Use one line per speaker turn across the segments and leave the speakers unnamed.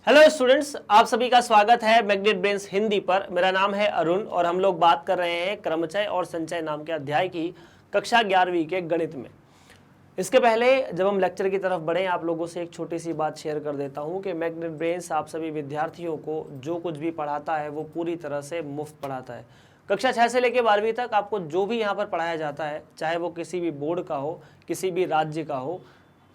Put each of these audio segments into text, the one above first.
Hello students, आप सभी का स्वागत है मैग्नेट ब्रेन्स हिंदी पर। मेरा नाम है अरुण और हम लोग बात कर रहे हैं क्रमचय और संचय नाम के अध्याय की कक्षा 11वीं के गणित में। इसके पहले जब हम लेक्चर की तरफ बढ़ें, आप लोगों से एक छोटी सी बात शेयर कर देता हूं कि मैग्नेट ब्रेन्स आप सभी विद्यार्थियों को जो कुछ भी पढ़ाता है वो पूरी तरह से मुफ्त पढ़ाता है। कक्षा 6 से लेकर 12वीं तक आपको जो भी यहाँ पर पढ़ाया जाता है, चाहे वो किसी भी बोर्ड का हो, किसी भी राज्य का हो,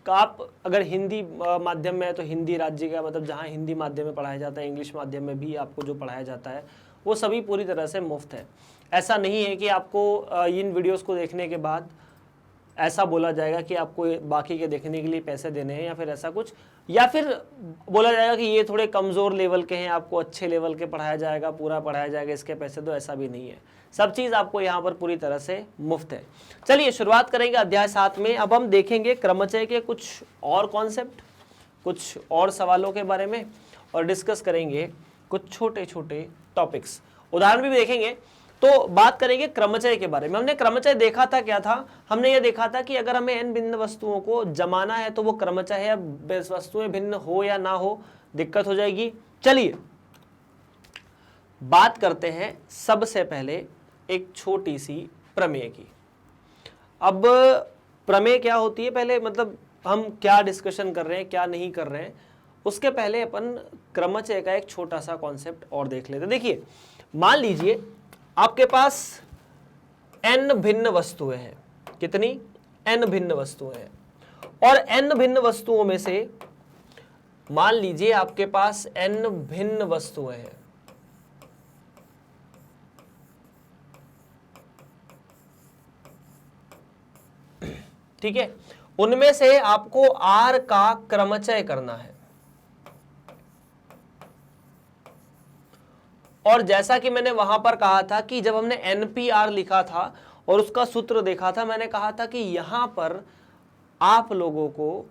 आप अगर हिंदी माध्यम में है तो हिंदी राज्य का, मतलब जहाँ हिंदी माध्यम में पढ़ाया जाता है, इंग्लिश माध्यम में भी आपको जो पढ़ाया जाता है वो सभी पूरी तरह से मुफ्त है। ऐसा नहीं है कि आपको इन वीडियोस को देखने के बाद ऐसा बोला जाएगा कि आपको बाकी के देखने के लिए पैसे देने हैं या फिर ऐसा कुछ, या फिर बोला जाएगा कि ये थोड़े कमज़ोर लेवल के हैं, आपको अच्छे लेवल के पढ़ाया जाएगा, पूरा पढ़ाया जाएगा, इसके पैसे दो, ऐसा भी नहीं है। सब चीज़ आपको यहाँ पर पूरी तरह से मुफ्त है। चलिए शुरुआत करेंगे अध्याय 7 में। अब हम देखेंगे क्रमचय के कुछ और कॉन्सेप्ट, कुछ और सवालों के बारे में और डिस्कस करेंगे कुछ छोटे छोटे टॉपिक्स, उदाहरण भी देखेंगे। तो बात करेंगे क्रमचय के बारे में। हमने क्रमचय देखा था, क्या था, हमने ये देखा था कि अगर हमें n भिन्न वस्तुओं को जमाना है तो वो क्रमचय है। अब वस्तुएं भिन्न हो या ना हो दिक्कत हो जाएगी। चलिए बात करते हैं सबसे पहले एक छोटी सी प्रमेय की। अब प्रमेय क्या होती है, पहले मतलब हम क्या डिस्कशन कर रहे हैं, क्या नहीं कर रहे हैं, उसके पहले अपन क्रमचय का एक छोटा सा कॉन्सेप्ट और देख लेते हैं। देखिए, मान लीजिए आपके पास n भिन्न वस्तुएं हैं। कितनी? n भिन्न वस्तुएं हैं। और n भिन्न वस्तुओं में से मान लीजिए आपके पास n भिन्न वस्तुएं हैं। ठीक है, उनमें से आपको r का क्रमचय करना है। और जैसा कि मैंने वहां पर कहा था कि जब हमने NPR लिखा था और उसका सूत्र देखा था, मैंने कहा था कि यहां पर आप लोगों को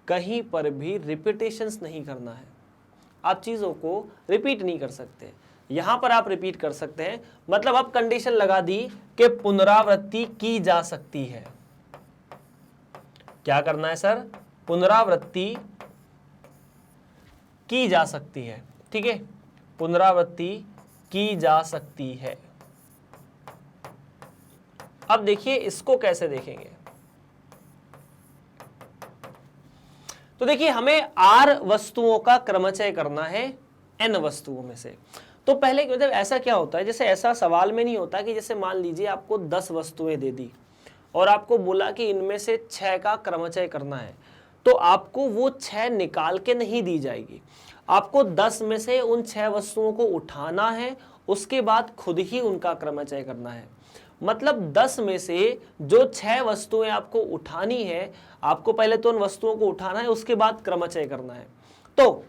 कहीं पर भी रिपीटेशंस नहीं करना है। आप चीजों को रिपीट नहीं कर सकते। यहां पर आप रिपीट कर सकते हैं, मतलब अब कंडीशन लगा दी कि पुनरावृत्ति की जा सकती है। क्या करना है सर? पुनरावृत्ति की जा सकती है। ठीक है, पुनरावृत्ति की जा सकती है। अब देखिए इसको कैसे देखेंगे। तो देखिए, हमें r वस्तुओं का क्रमचय करना है n वस्तुओं में से। तो पहले मतलब ऐसा क्या होता है, जैसे ऐसा सवाल में नहीं होता कि जैसे मान लीजिए आपको 10 वस्तुएं दे दी और आपको बोला कि इनमें से 6 का क्रमचय करना है, तो आपको वो 6 निकाल के नहीं दी जाएगी। आपको 10 में से उन 6 वस्तुओं को उठाना है, उसके बाद खुद ही उनका क्रमचय करना है। मतलब 10 में से जो 6 वस्तुएं आपको उठानी है, आपको पहले तो उन वस्तुओं को उठाना है, उसके बाद क्रमचय करना है। तो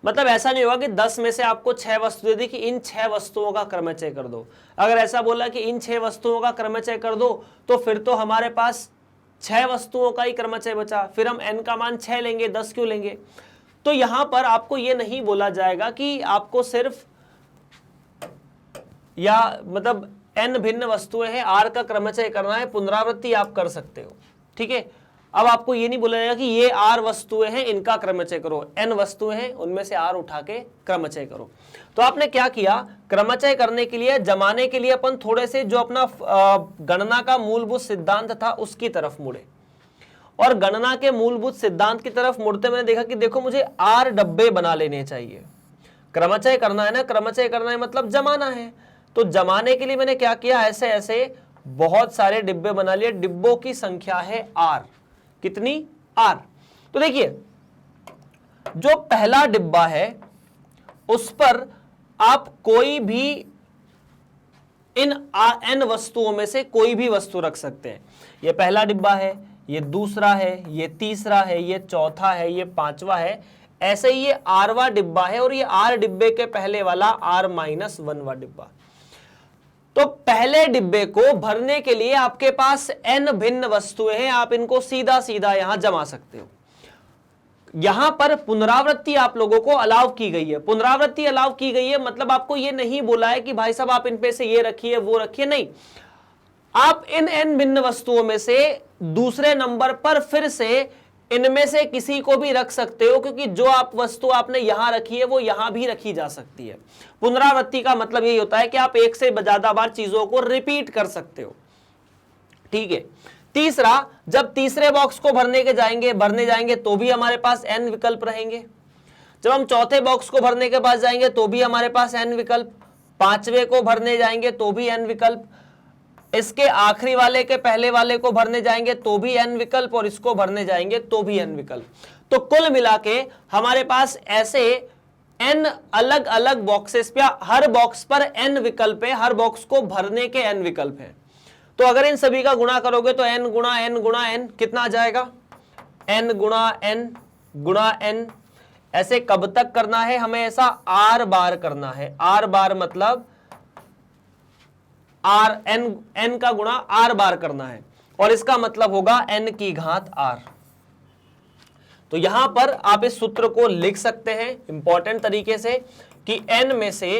मतलब ऐसा नहीं होगा कि 10 में से आपको 6 वस्तु दे दी कि इन 6 वस्तुओं का क्रमचय कर दो। अगर ऐसा बोला कि इन 6 वस्तुओं का क्रमचय कर दो, तो फिर तो हमारे पास 6 वस्तुओं का ही क्रमचय बचा, फिर हम n का मान 6 लेंगे, 10 क्यों लेंगे? तो यहां पर आपको यह नहीं बोला जाएगा कि आपको सिर्फ या मतलब n भिन्न वस्तुएं हैं, r का क्रमचय करना है, पुनरावृत्ति आप कर सकते हो। ठीक है, अब आपको ये नहीं बोला जाएगा कि ये r वस्तुएं हैं, इनका क्रमचय करो, n वस्तुएं हैं, उनमें से r उठा के क्रमचय करो। तो आपने क्या किया, क्रमचय करने के लिए, जमाने के लिए अपन थोड़े से जो अपना गणना का मूलभूत सिद्धांत था उसकी तरफ मुड़े। और गणना के मूलभूत सिद्धांत की तरफ मुड़ते मैंने देखा कि देखो, मुझे r डब्बे बना लेने चाहिए। क्रमचय करना है ना, क्रमचय करना है मतलब जमाना है। तो जमाने के लिए मैंने क्या किया, ऐसे ऐसे बहुत सारे डिब्बे बना लिए। डिब्बों की संख्या है r। कितनी? r। तो देखिए, जो पहला डिब्बा है उस पर आप कोई भी इन n वस्तुओं में से कोई भी वस्तु रख सकते हैं। ये पहला डिब्बा है, ये दूसरा है, ये तीसरा है, ये चौथा है, ये पांचवा है। ऐसे ही ये r डिब्बा है और ये r डिब्बे के पहले वाला r-1 डिब्बा। तो पहले डिब्बे को भरने के लिए आपके पास n भिन्न वस्तुएं हैं, आप इनको सीधा सीधा यहां जमा सकते हो। यहां पर पुनरावृत्ति आप लोगों को अलाउ की गई है। पुनरावृत्ति अलाउ की गई है मतलब आपको ये नहीं बोला है कि भाई साहब आप इन पे से ये रखिए वो रखिए, नहीं। आप इन n भिन्न वस्तुओं में से दूसरे नंबर पर फिर से इनमें से किसी को भी रख सकते हो, क्योंकि जो आप वस्तु आपने यहां रखी है वो यहां भी रखी जा सकती है। पुनरावृत्ति का मतलब यही होता है कि आप एक से ज्यादा बार चीजों को रिपीट कर सकते हो। ठीक है। तीसरा, जब तीसरे बॉक्स को भरने जाएंगे तो भी हमारे पास n विकल्प रहेंगे। जब हम चौथे बॉक्स को भरने के पास जाएंगे तो भी हमारे पास n विकल्प, पांचवे को भरने जाएंगे तो भी n विकल्प, इसके आखिरी वाले के पहले वाले को भरने जाएंगे तो भी n विकल्प, और इसको भरने जाएंगे तो भी n विकल्प। तो कुल मिला के हमारे पास ऐसे n अलग अलग बॉक्सेस पे, हर बॉक्स पर n विकल्प है, हर बॉक्स को भरने के n विकल्प है। तो अगर इन सभी का गुणा करोगे तो n गुणा n गुणा n कितना आ जाएगा, n गुणा n गुणा n। ऐसे कब तक करना है हमें, ऐसा r बार करना है। r बार मतलब r n का गुणा r बार करना है, और इसका मतलब होगा n की घात r। तो यहां पर आप इस सूत्र को लिख सकते हैं इंपॉर्टेंट तरीके से कि n में से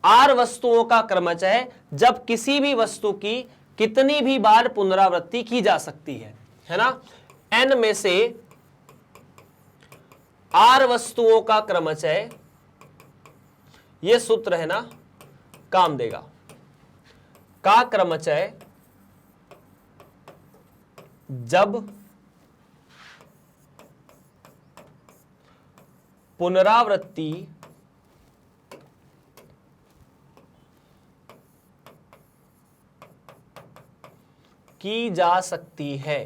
r वस्तुओं का क्रमचय है जब किसी भी वस्तु की कितनी भी बार पुनरावृत्ति की जा सकती है ना। n में से r वस्तुओं का क्रमचय, ये सूत्र है ना, काम देगा। का क्रमचय जब पुनरावृत्ति की जा सकती है।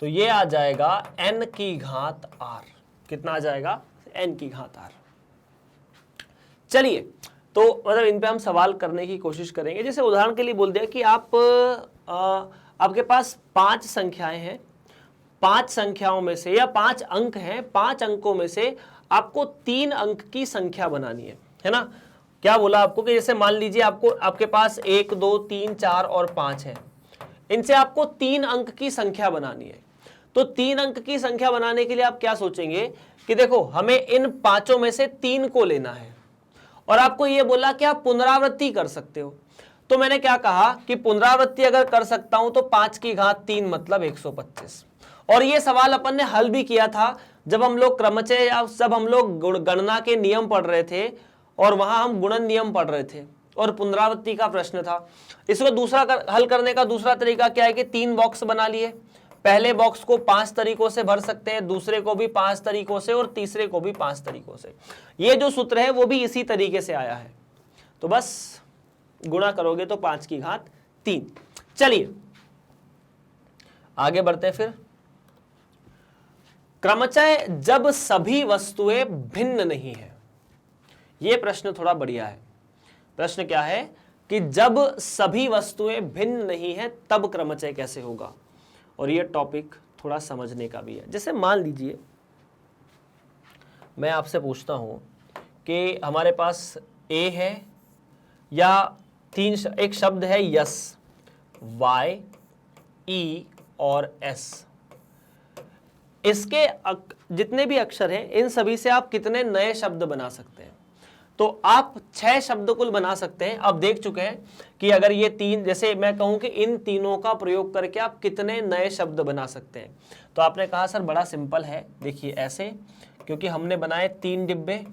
तो ये आ जाएगा n की घात r। कितना आ जाएगा, n की घात r। चलिए, तो मतलब इन पे हम सवाल करने की कोशिश करेंगे। जैसे उदाहरण के लिए बोल दिया कि आपके पास 5 संख्याएं हैं, 5 संख्याओं में से, या 5 अंक हैं, 5 अंकों में से आपको 3 अंक की संख्या बनानी है ना। क्या बोला आपको कि जैसे मान लीजिए आपके पास 1 2 3 4 और 5 है, इनसे आपको 3 अंक की संख्या बनानी है। तो 3 अंक की संख्या बनाने के लिए आप क्या सोचेंगे कि देखो हमें इन 5 में से 3 को लेना है, और आपको यह बोला कि आप पुनरावृत्ति कर सकते हो। तो मैंने क्या कहा कि पुनरावृत्ति अगर कर सकता हूं तो 5 की घात 3 मतलब 125। और ये सवाल अपन ने हल भी किया था जब हम लोग क्रमचय या जब हम लोग गणना के नियम पढ़ रहे थे, और वहां हम गुणन नियम पढ़ रहे थे और पुनरावृत्ति का प्रश्न था। इसको दूसरा हल करने का दूसरा तरीका क्या है कि 3 बॉक्स बना लिए। पहले बॉक्स को 5 तरीकों से भर सकते हैं, दूसरे को भी 5 तरीकों से, और तीसरे को भी 5 तरीकों से। ये जो सूत्र है वो भी इसी तरीके से आया है। तो बस गुणा करोगे तो 5 की घात 3। चलिए आगे बढ़ते हैं। फिर क्रमचय जब सभी वस्तुएं भिन्न नहीं है। यह प्रश्न थोड़ा बढ़िया है। प्रश्न क्या है कि जब सभी वस्तुएं भिन्न नहीं है तब क्रमचय कैसे होगा, और यह टॉपिक थोड़ा समझने का भी है। जैसे मान लीजिए मैं आपसे पूछता हूं कि हमारे पास ए है, या एक शब्द है यस, वाई, ई और एस। इसके जितने भी अक्षर हैं इन सभी से आप कितने नए शब्द बना सकते हैं। तो आप 6 शब्द कुल बना सकते हैं। अब देख चुके हैं कि अगर ये 3, जैसे मैं कहूं कि इन तीनों का प्रयोग करके आप कितने नए शब्द बना सकते हैं। तो आपने कहा सर बड़ा सिंपल है। देखिए ऐसे, क्योंकि हमने बनाए 3 डिब्बे,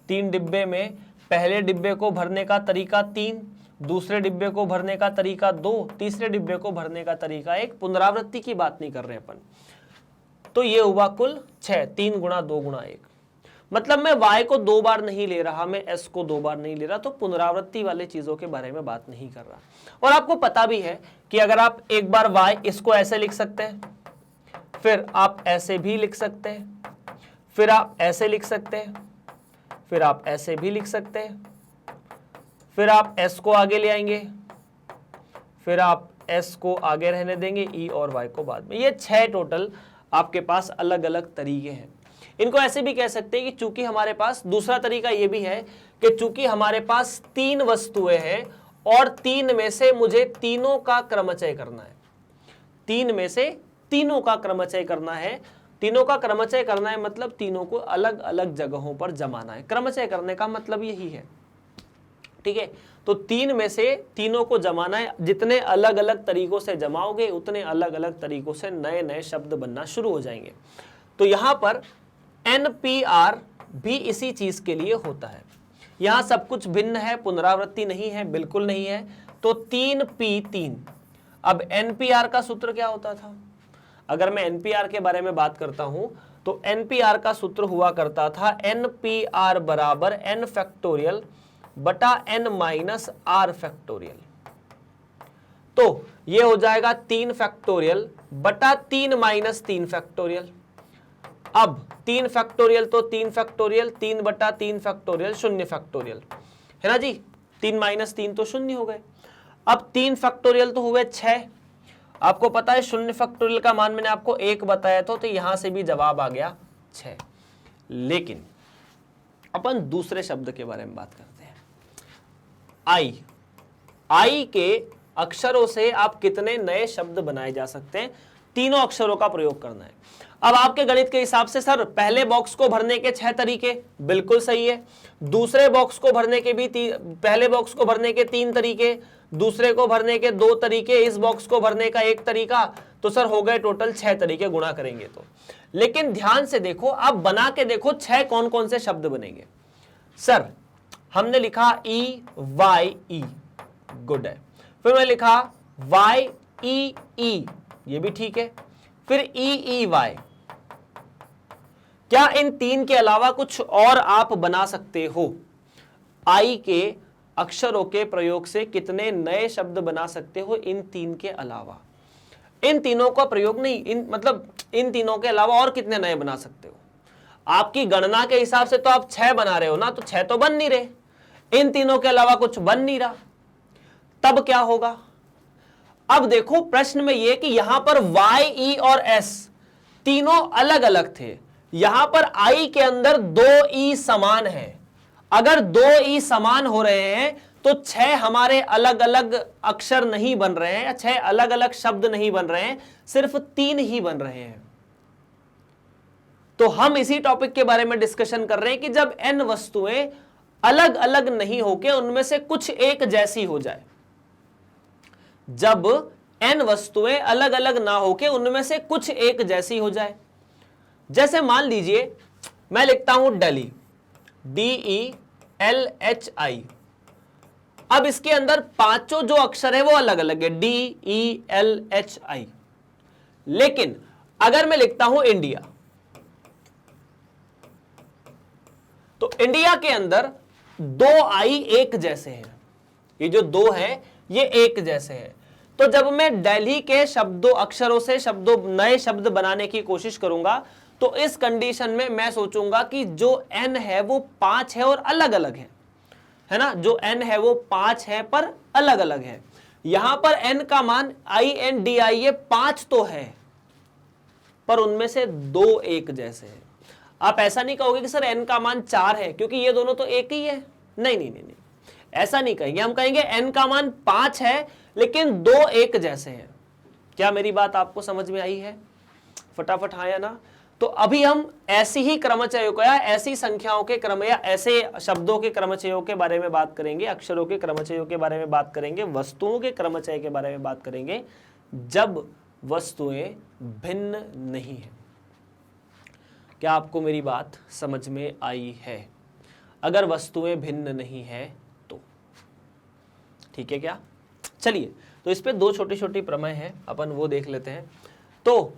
3 डिब्बे में पहले डिब्बे को भरने का तरीका 3, दूसरे डिब्बे को भरने का तरीका 2, तीसरे डिब्बे को भरने का तरीका 1। पुनरावृत्ति की बात नहीं कर रहे अपन। तो ये हुआ कुल 6, 3 गुणा 2 गुणा 1। मतलब मैं y को 2 बार नहीं ले रहा, मैं s को 2 बार नहीं ले रहा, तो पुनरावृत्ति वाले चीजों के बारे में बात नहीं कर रहा। और आपको पता भी है कि अगर आप एक बार y इसको ऐसे लिख सकते हैं, फिर आप ऐसे भी लिख सकते हैं, फिर आप ऐसे लिख सकते हैं, फिर आप ऐसे भी लिख सकते हैं, फिर आप s को आगे ले आएंगे, फिर आप s को आगे रहने देंगे, e और y को बाद में। ये 6 टोटल आपके पास अलग अलग तरीके हैं। इनको ऐसे भी कह सकते हैं कि चूंकि हमारे पास दूसरा तरीका यह भी है कि चूंकि हमारे पास 3 वस्तुएं हैं और 3 में से मुझे तीनों का क्रमचय करना है, 3 में से तीनों का क्रमचय करना है। तीनों का क्रमचय करना है मतलब तीनों को अलग अलग जगहों पर जमाना है। क्रमचय करने का मतलब यही है। ठीक है। तो 3 में से तीनों को जमाना है, जितने अलग अलग तरीकों से जमाओगे उतने अलग अलग तरीकों से नए नए शब्द बनना शुरू हो जाएंगे। तो यहां पर NPR भी इसी चीज के लिए होता है। यहां सब कुछ भिन्न है, पुनरावृत्ति नहीं है, बिल्कुल नहीं है। तो 3P3। अब NPR का सूत्र क्या होता था? अगर मैं NPR के बारे में बात करता हूं तो NPR का सूत्र हुआ करता था NPR बराबर n फैक्टोरियल बटा n माइनस आर फैक्टोरियल। तो ये हो जाएगा 3 फैक्टोरियल बटा 3 माइनस 3 फैक्टोरियल। अब 3 फैक्टोरियल तो 3 फैक्टोरियल, 3 बटा 3 फैक्टोरियल 0 फैक्टोरियल, है ना जी। 3 माइनस 3 तो 0 हो गए। अब 3 फैक्टोरियल तो हुए 6। आपको पता है 0 फैक्टोरियल का मान मैंने आपको 1 बताया था, तो यहां से भी जवाब आ गया 6। लेकिन अपन दूसरे शब्द के बारे में बात करते हैं। आई के अक्षरों से आप कितने नए शब्द बनाए जा सकते हैं? तीनों अक्षरों का प्रयोग करना है। अब आपके गणित के हिसाब से सर पहले बॉक्स को भरने के 6 तरीके, बिल्कुल सही है। दूसरे बॉक्स को भरने के भी पहले बॉक्स को भरने के 3 तरीके, दूसरे को भरने के 2 तरीके, इस बॉक्स को भरने का 1 तरीका, तो सर हो गए टोटल 6 तरीके गुणा करेंगे तो। लेकिन ध्यान से देखो, आप बना के देखो 6 कौन कौन से शब्द बनेंगे। सर हमने लिखा EYE, गुड है। फिर मैं लिखा YEE, ये भी ठीक है। फिर EEY। क्या इन 3 के अलावा कुछ और आप बना सकते हो? आई के अक्षरों के प्रयोग से कितने नए शब्द बना सकते हो इन 3 के अलावा? इन तीनों का प्रयोग नहीं, मतलब इन तीनों के अलावा और कितने नए बना सकते हो? आपकी गणना के हिसाब से तो आप 6 बना रहे हो ना, तो 6 तो बन नहीं रहे, इन तीनों के अलावा कुछ बन नहीं रहा। तब क्या होगा? अब देखो प्रश्न में यह कि यहां पर Y, E और S तीनों अलग अलग थे, यहां पर I के अंदर 2 E समान है। अगर 2 E समान हो रहे हैं तो 6 हमारे अलग अलग अक्षर नहीं बन रहे हैं, 6 अलग अलग शब्द नहीं बन रहे हैं, सिर्फ 3 ही बन रहे हैं। तो हम इसी टॉपिक के बारे में डिस्कशन कर रहे हैं कि जब n वस्तुएं अलग अलग नहीं होके उनमें से कुछ एक जैसी हो जाए, जब n वस्तुएं अलग अलग ना होके उनमें से कुछ एक जैसी हो जाए। जैसे मान लीजिए मैं लिखता हूं डेली, DELHI। अब इसके अंदर पांचों जो अक्षर है वो अलग अलग है, DELHI। लेकिन अगर मैं लिखता हूं इंडिया, तो इंडिया के अंदर 2 I एक जैसे हैं, ये जो 2 है ये एक जैसे हैं। तो जब मैं दिल्ली के शब्दों अक्षरों से शब्दों नए शब्द बनाने की कोशिश करूंगा तो इस कंडीशन में मैं सोचूंगा कि जो n है वो 5 है और अलग अलग है ना, जो n है वो 5 है पर अलग अलग है। यहां पर n का मान INDI ये 5 तो है पर उनमें से 2 एक जैसे हैं। आप ऐसा नहीं कहोगे कि सर n का मान 4 है क्योंकि ये दोनों तो एक ही है, नहीं नहीं नहीं, ऐसा नहीं कहेंगे। हम कहेंगे n का मान 5 है लेकिन 2 एक जैसे हैं। क्या मेरी बात आपको समझ में आई है? फटाफट हाँ या ना। तो अभी हम ऐसी ही क्रमचयों या ऐसी संख्याओं के क्रम या ऐसे शब्दों के क्रमचयों के बारे में बात करेंगे, अक्षरों के क्रमचयों के बारे में बात करेंगे, वस्तुओं के क्रमचय के बारे में बात करेंगे जब वस्तुएं भिन्न नहीं है। क्या आपको मेरी बात समझ में आई है? अगर वस्तुएं भिन्न नहीं है तो ठीक है क्या? चलिए, तो इस पे 2 छोटी छोटी प्रमेय है, अपन वो देख लेते हैं। तो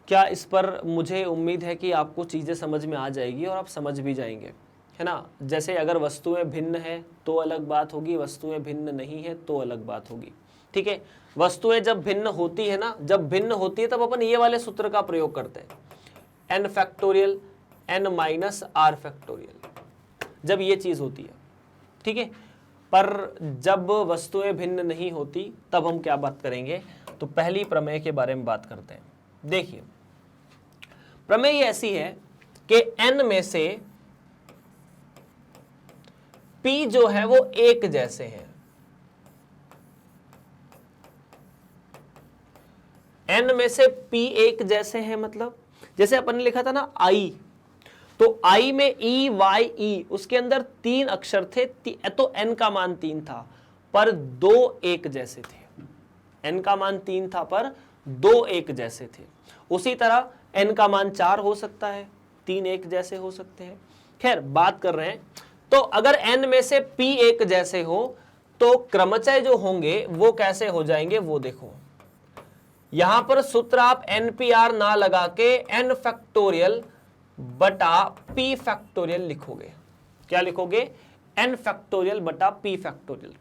क्या इस पर मुझे उम्मीद है कि आपको चीज़ें समझ में आ जाएगी और आप समझ भी जाएंगे, है ना। जैसे अगर वस्तुएं भिन्न है तो अलग बात होगी, वस्तुएं भिन्न नहीं है तो अलग बात होगी, ठीक है। वस्तुएं जब भिन्न होती है ना, जब भिन्न होती है तब अपन ये वाले सूत्र का प्रयोग करते हैं, n factorial n minus R factorial, जब ये चीज़ होती है, ठीक है। पर जब वस्तुएं भिन्न नहीं होती तब हम क्या बात करेंगे? तो पहली प्रमेय के बारे में बात करते हैं। देखिए, प्रमेय ऐसी है कि n में से p जो है वो एक जैसे हैं। n में से p एक जैसे हैं, मतलब जैसे अपन ने लिखा था ना I, तो आई में ई वाई ई, उसके अंदर 3 अक्षर थे, तो एन का मान 3 था पर 2 एक जैसे थे। एन का मान 3 था पर 2 एक जैसे थे। उसी तरह एन का मान 4 हो सकता है, 3 एक जैसे हो सकते हैं। खैर बात कर रहे हैं, तो अगर एन में से पी एक जैसे हो तो क्रमचय जो होंगे वो कैसे हो जाएंगे वो देखो। यहां पर सूत्र आप NPR ना लगा के n फैक्टोरियल बटा p फैक्टोरियल लिखोगे। क्या लिखोगे? n फैक्टोरियल बटा p फैक्टोरियल।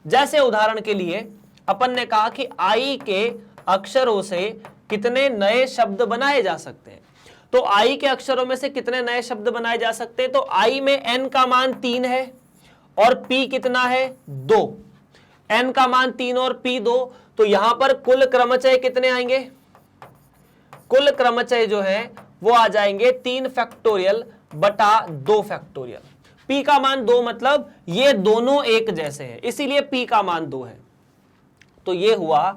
जैसे उदाहरण के लिए अपन ने कहा कि i के अक्षरों से कितने नए शब्द बनाए जा सकते हैं, तो i के अक्षरों में से कितने नए शब्द बनाए जा सकते हैं, तो i में n का मान 3 है और p कितना है 2, n का मान 3 और p 2, तो यहां पर कुल क्रमचय कितने आएंगे? कुल क्रमचय जो है वो आ जाएंगे 3 फैक्टोरियल बटा 2 फैक्टोरियल। p का मान 2 मतलब ये दोनों एक जैसे हैं, इसीलिए p का मान 2 है। तो ये हुआ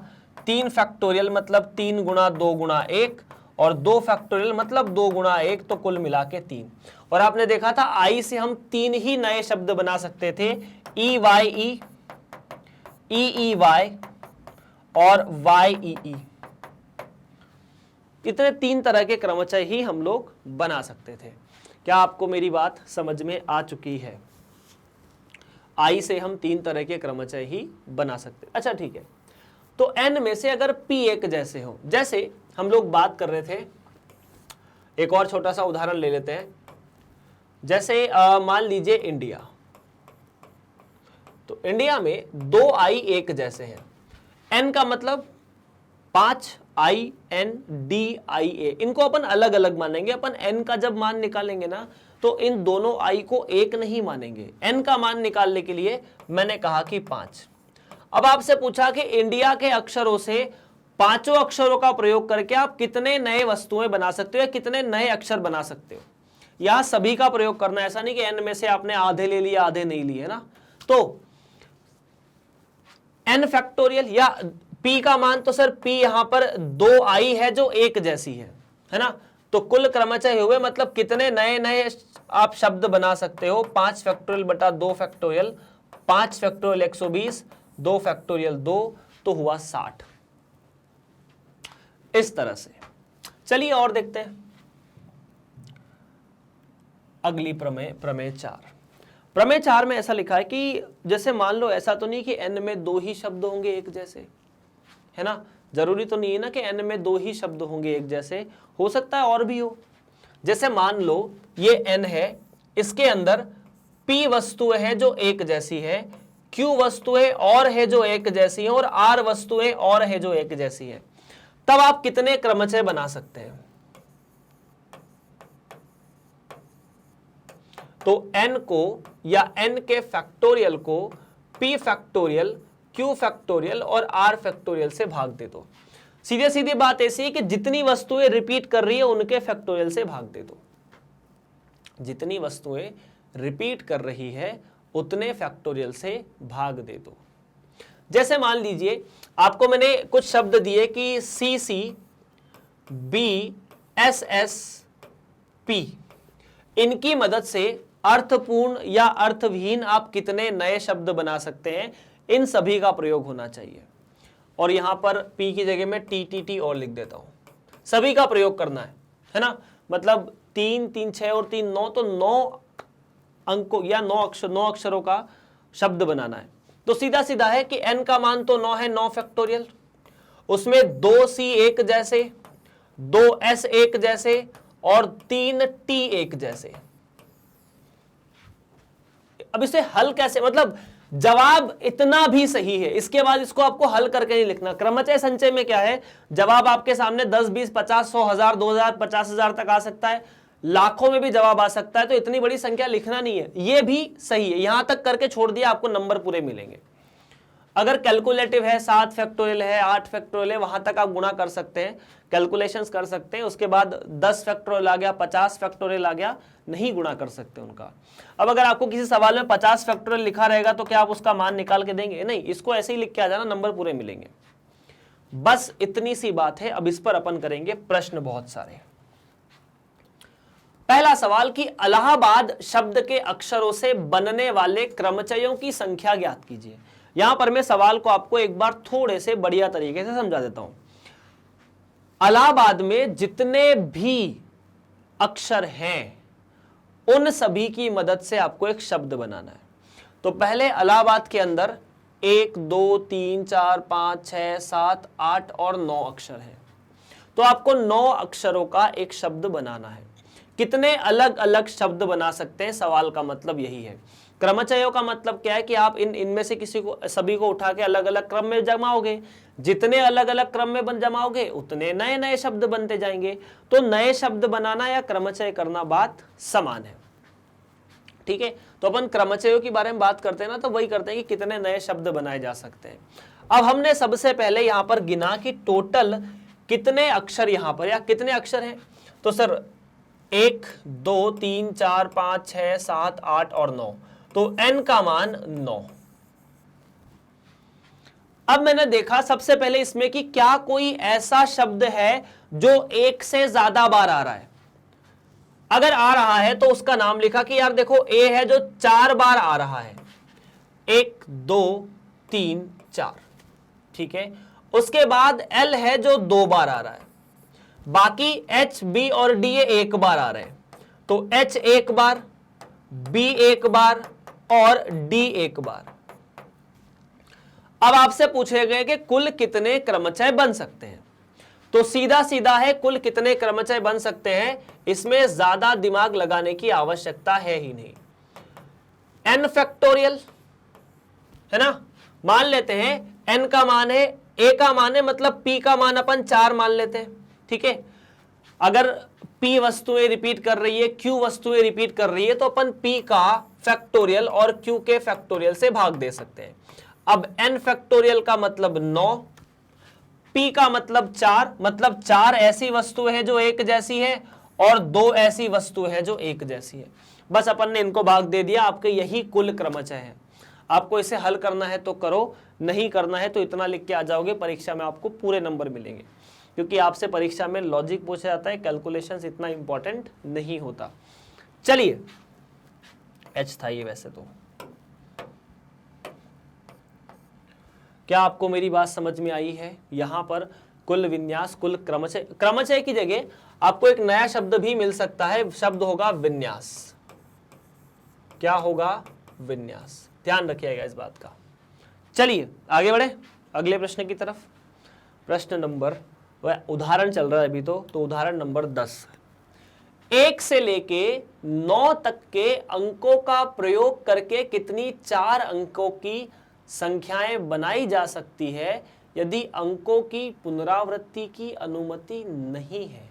3 फैक्टोरियल मतलब 3 गुणा 2 गुणा 1 और 2 फैक्टोरियल मतलब 2 गुणा 1, तो कुल मिला के 3। और आपने देखा था आई से हम 3 ही नए शब्द बना सकते थे, ई वाई ई, ई वाई और वाई ई। इतने 3 तरह के क्रमचय ही हम लोग बना सकते थे। क्या आपको मेरी बात समझ में आ चुकी है? आई से हम 3 तरह के क्रमचय ही बना सकते। अच्छा ठीक है, तो n में से अगर p एक जैसे हो, जैसे हम लोग बात कर रहे थे, एक और छोटा सा उदाहरण ले लेते हैं। जैसे मान लीजिए इंडिया, तो इंडिया में 2 आई एक जैसे हैं। n का मतलब 5 INDIA, इनको अपन अलग अलग मानेंगे। अपन n का जब मान निकालेंगे ना तो इन दोनों i को एक नहीं मानेंगे। n का मान निकालने के लिए मैंने कहा कि 5। अब आपसे पूछा कि इंडिया के अक्षरों से 5 अक्षरों का प्रयोग करके आप कितने नए वस्तुएं बना सकते हो या कितने नए अक्षर बना सकते हो। यहां सभी का प्रयोग करना, ऐसा नहीं कि n में से आपने आधे ले लिए आधे नहीं लिए ना। तो n फैक्टोरियल या p का मान, तो सर p यहां पर 2 आई है जो एक जैसी है ना। तो कुल क्रमचय हुए मतलब कितने नए नए आप शब्द बना सकते हो, 5 फैक्टोरियल बटा 2 फैक्टोरियल, 5 फैक्टोरियल 120, 2 फैक्टोरियल 2, तो हुआ 60। इस तरह से। चलिए और देखते हैं अगली प्रमेय, प्रमेय 4। प्रमेय 4 में ऐसा लिखा है कि जैसे मान लो, ऐसा तो नहीं कि n में 2 ही शब्द होंगे एक जैसे, है ना। जरूरी तो नहीं है ना कि n में 2 ही शब्द होंगे एक जैसे, हो सकता है और भी हो। जैसे मान लो ये n है, इसके अंदर p वस्तुएं हैं जो एक जैसी है, q वस्तुएं और है जो एक जैसी है और r वस्तुएं और है जो एक जैसी है। तब आप कितने क्रमचय बना सकते हैं? तो n को या n के फैक्टोरियल को p फैक्टोरियल, q फैक्टोरियल और r फैक्टोरियल से भाग दे दो। सीधे सीधी बात ऐसी है कि जितनी वस्तुएं रिपीट कर रही है उनके फैक्टोरियल से भाग दे दो। जितनी वस्तुएं रिपीट कर रही है उतने फैक्टोरियल से भाग दे दो। जैसे मान लीजिए आपको मैंने कुछ शब्द दिए कि CC, B, SS, P, इनकी मदद से अर्थपूर्ण या अर्थविहीन आप कितने नए शब्द बना सकते हैं, इन सभी का प्रयोग होना चाहिए। और यहां पर P की जगह में TTT और लिख देता हूं, सभी का प्रयोग करना है ना। मतलब 3 3 6 और 3 9, तो 9 अंकों या 9 अक्षरों का शब्द बनाना है। तो सीधा सीधा है कि n का मान तो 9 है, 9 फैक्टोरियल, उसमें 2C एक जैसे, 2S एक जैसे और 3T एक जैसे। अब इसे हल कैसे, मतलब जवाब इतना भी सही है, इसके बाद इसको आपको हल करके नहीं लिखना। क्रमचय संचय में क्या है, जवाब आपके सामने 10 20 50 100 1000 2000 50,000 तक आ सकता है, लाखों में भी जवाब आ सकता है। तो इतनी बड़ी संख्या लिखना नहीं है, ये भी सही है। यहां तक करके छोड़ दिया, आपको नंबर पूरे मिलेंगे। अगर कैलकुलेटिव है, 7 फैक्टोरियल है, 8 फैक्टोरियल है, वहां तक आप गुणा कर सकते हैं, कैलकुलेशंस कर सकते हैं। उसके बाद 10 फैक्टोरियल आ गया, 50 फैक्टोरियल आ गया, नहीं गुणा कर सकते उनका। अब अगर आपको किसी सवाल में 50 फैक्टोरियल लिखा रहेगा तो क्या आप उसका मान निकाल के देंगे? नहीं, इसको ऐसे ही लिख के आ जाना, नंबर पूरे मिलेंगे। बस इतनी सी बात है। अब इस पर अपन करेंगे प्रश्न बहुत सारे। पहला सवाल कि इलाहाबाद शब्द के अक्षरों से बनने वाले क्रमचयों की संख्या ज्ञात कीजिए। यहां पर मैं सवाल को आपको एक बार थोड़े से बढ़िया तरीके से समझा देता हूं। इलाहाबाद में जितने भी अक्षर हैं उन सभी की मदद से आपको एक शब्द बनाना है। तो पहले इलाहाबाद के अंदर 1 2 3 4 5 6 7 8 और 9 अक्षर हैं। तो आपको 9 अक्षरों का एक शब्द बनाना है। कितने अलग अलग शब्द बना सकते हैं, सवाल का मतलब यही है। क्रमचयों का मतलब क्या है कि आप इनमें से किसी को, सभी को उठा के अलग अलग क्रम में जमाओगे। जितने अलग अलग क्रम में जमाओगे उतने नए नए शब्द बनते जाएंगे। तो नए शब्द बनाना या क्रमचय करना बात समान है, ठीक है। तो अपन क्रमचयों के बारे में बात करते हैं ना, तो वही करते हैं कि कितने नए शब्द बनाए जा सकते हैं। अब हमने सबसे पहले यहां पर गिना कि टोटल कितने अक्षर यहां पर, या कितने अक्षर हैं। तो सर 1 2 3 4 5 6 7 8 और 9, तो n का मान 9। अब मैंने देखा सबसे पहले इसमें कि क्या कोई ऐसा शब्द है जो एक से ज्यादा बार आ रहा है। अगर आ रहा है तो उसका नाम लिखा कि यार देखो ए है जो 4 बार आ रहा है, 1 2 3 4, ठीक है। उसके बाद L है जो 2 बार आ रहा है, बाकी H B और D ये 1 बार आ रहे हैं। तो H 1 बार, B 1 बार और D 1 बार। अब आपसे पूछे गए कि कुल कितने क्रमचय बन सकते हैं। तो सीधा सीधा है, कुल कितने क्रमचय बन सकते हैं, इसमें ज्यादा दिमाग लगाने की आवश्यकता है ही नहीं। n फैक्टोरियल है ना, मान लेते हैं n का मान है, a का मान है, मतलब p का मान अपन 4 मान लेते हैं, ठीक है। अगर p वस्तुएं रिपीट कर रही है, q वस्तुएं रिपीट कर रही है, तो अपन p का फैक्टोरियल और q के फैक्टोरियल से भाग दे सकते हैं। अब n फैक्टोरियल का मतलब 9, p का मतलब 4, मतलब 4 ऐसी वस्तुएं हैं जो एक जैसी है और 2 ऐसी वस्तुएं हैं जो एक जैसी है। बस अपन ने इनको भाग दे दिया, आपके यही कुल क्रमचय है। आपको इसे हल करना है तो करो, नहीं करना है तो इतना लिख के आ जाओगे, परीक्षा में आपको पूरे नंबर मिलेंगे। क्योंकि आपसे परीक्षा में लॉजिक पूछा जाता है, कैलकुलेशंस इतना इंपॉर्टेंट नहीं होता। चलिए, एच था ये वैसे तो। क्या आपको मेरी बात समझ में आई है। यहां पर कुल विन्यास, कुल क्रमचय, क्रमचय की जगह आपको एक नया शब्द भी मिल सकता है, शब्द होगा विन्यास। क्या होगा, विन्यास। ध्यान रखिएगा इस बात का। चलिए आगे बढ़े अगले प्रश्न की तरफ। प्रश्न नंबर, वह उदाहरण चल रहा है अभी तो उदाहरण नंबर 10। 1 से लेके 9 तक के अंकों का प्रयोग करके कितनी 4 अंकों की संख्याएं बनाई जा सकती है यदि अंकों की पुनरावृत्ति की अनुमति नहीं है।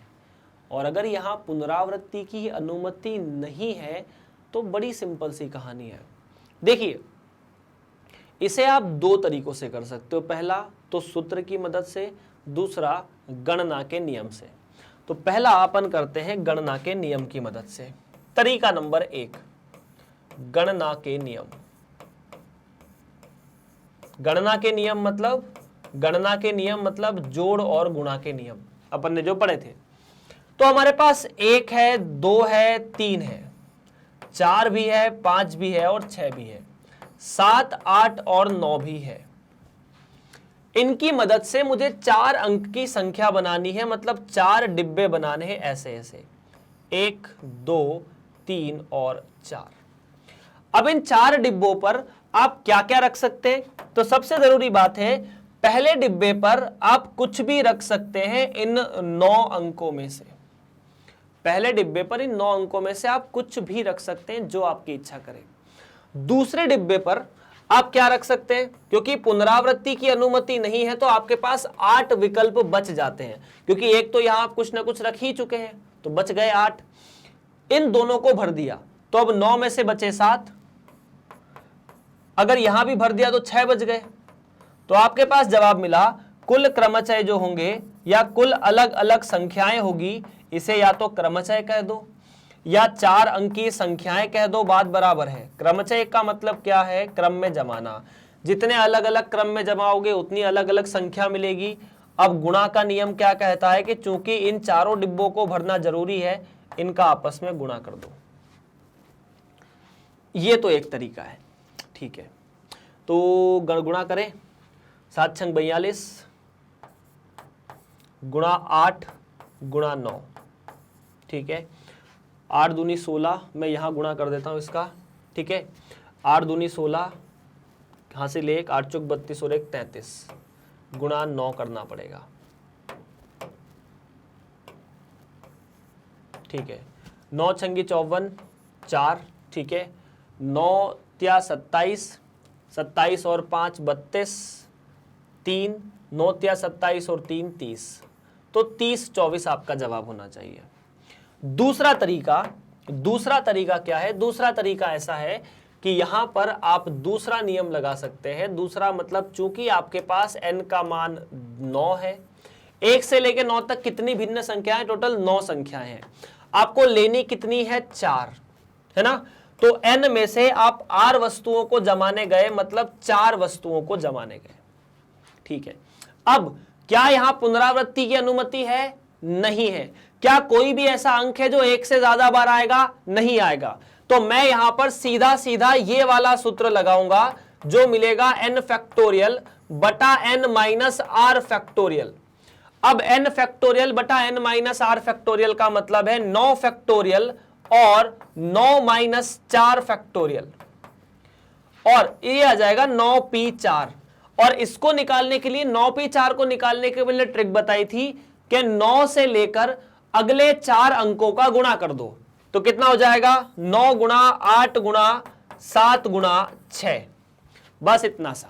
और अगर यहां पुनरावृत्ति की अनुमति नहीं है तो बड़ी सिंपल सी कहानी है। देखिए, इसे आप 2 तरीकों से कर सकते हो। पहला तो सूत्र की मदद से, दूसरा गणना के नियम से। तो पहला अपन करते हैं गणना के नियम की मदद से। तरीका नंबर 1, गणना के नियम। गणना के नियम मतलब, गणना के नियम मतलब जोड़ और गुणा के नियम, अपन ने जो पढ़े थे। तो हमारे पास 1 है, 2 है, 3 है, 4 भी है, 5 भी है और 6 भी है, 7 8 और 9 भी है। इनकी मदद से मुझे 4 अंक की संख्या बनानी है, मतलब 4 डिब्बे बनाने हैं ऐसे ऐसे, 1 2 3 और 4। अब इन 4 डिब्बों पर आप क्या क्या रख सकते हैं। तो सबसे जरूरी बात है, पहले डिब्बे पर आप कुछ भी रख सकते हैं इन 9 अंकों में से। पहले डिब्बे पर इन 9 अंकों में से आप कुछ भी रख सकते हैं जो आपकी इच्छा करे। दूसरे डिब्बे पर आप क्या रख सकते हैं, क्योंकि पुनरावृत्ति की अनुमति नहीं है तो आपके पास 8 विकल्प बच जाते हैं, क्योंकि एक तो यहां आप कुछ ना कुछ रख ही चुके हैं, तो बच गए 8। इन दोनों को भर दिया तो अब 9 में से बचे 7। अगर यहां भी भर दिया तो 6 बच गए। तो आपके पास जवाब मिला, कुल क्रमचय जो होंगे या कुल अलग अलग संख्याएं होगी, इसे या तो क्रमचय कह दो या 4 अंकीय संख्याएं कह दो, बात बराबर है। क्रमचय का मतलब क्या है, क्रम में जमाना। जितने अलग अलग क्रम में जमाओगे उतनी अलग अलग संख्या मिलेगी। अब गुणा का नियम क्या कहता है कि चूंकि इन चारों डिब्बों को भरना जरूरी है, इनका आपस में गुणा कर दो। ये तो एक तरीका है, ठीक है। तो गुणा करें, 7 छंग 42 गुणा 8 गुणा 9, ठीक है। 8 दूनी 16, मैं यहाँ गुणा कर देता हूँ इसका, ठीक है। 8 दूनी 16, हासिल 1, 8 चौक 32 और 1 33, गुणा 9 करना पड़ेगा, ठीक है। 9 छंगी 54 4, ठीक है। 9 त्या 27, 27 और 5 32, 3, 9 त्या 27 और 3 30, तो 30 24 आपका जवाब होना चाहिए। दूसरा तरीका क्या है? दूसरा तरीका ऐसा है कि यहां पर आप दूसरा नियम लगा सकते हैं। दूसरा मतलब चूंकि आपके पास n का मान 9 है, 1 से लेकर 9 तक कितनी भिन्न संख्याएं? टोटल 9 संख्याएं हैं। आपको लेनी कितनी है? 4, है ना। तो n में से आप r वस्तुओं को जमाने गए, मतलब 4 वस्तुओं को जमाने गए, ठीक है। अब क्या यहां पुनरावृत्ति की अनुमति है? नहीं है। क्या कोई भी ऐसा अंक है जो 1 से ज्यादा बार आएगा? नहीं आएगा। तो मैं यहां पर सीधा सीधा ये वाला सूत्र लगाऊंगा जो मिलेगा n फैक्टोरियल बटा n माइनस आर फैक्टोरियल। अब n फैक्टोरियल बटा n माइनस आर फैक्टोरियल का मतलब है 9 फैक्टोरियल और 9 माइनस 4 फैक्टोरियल, और ये आ जाएगा 9p4। और इसको निकालने के लिए 9p4 को निकालने के लिए ट्रिक बताई थी कि 9 से लेकर अगले 4 अंकों का गुणा कर दो, तो कितना हो जाएगा? 9 गुणा 8 गुणा 7 गुणा 6, बस इतना सा।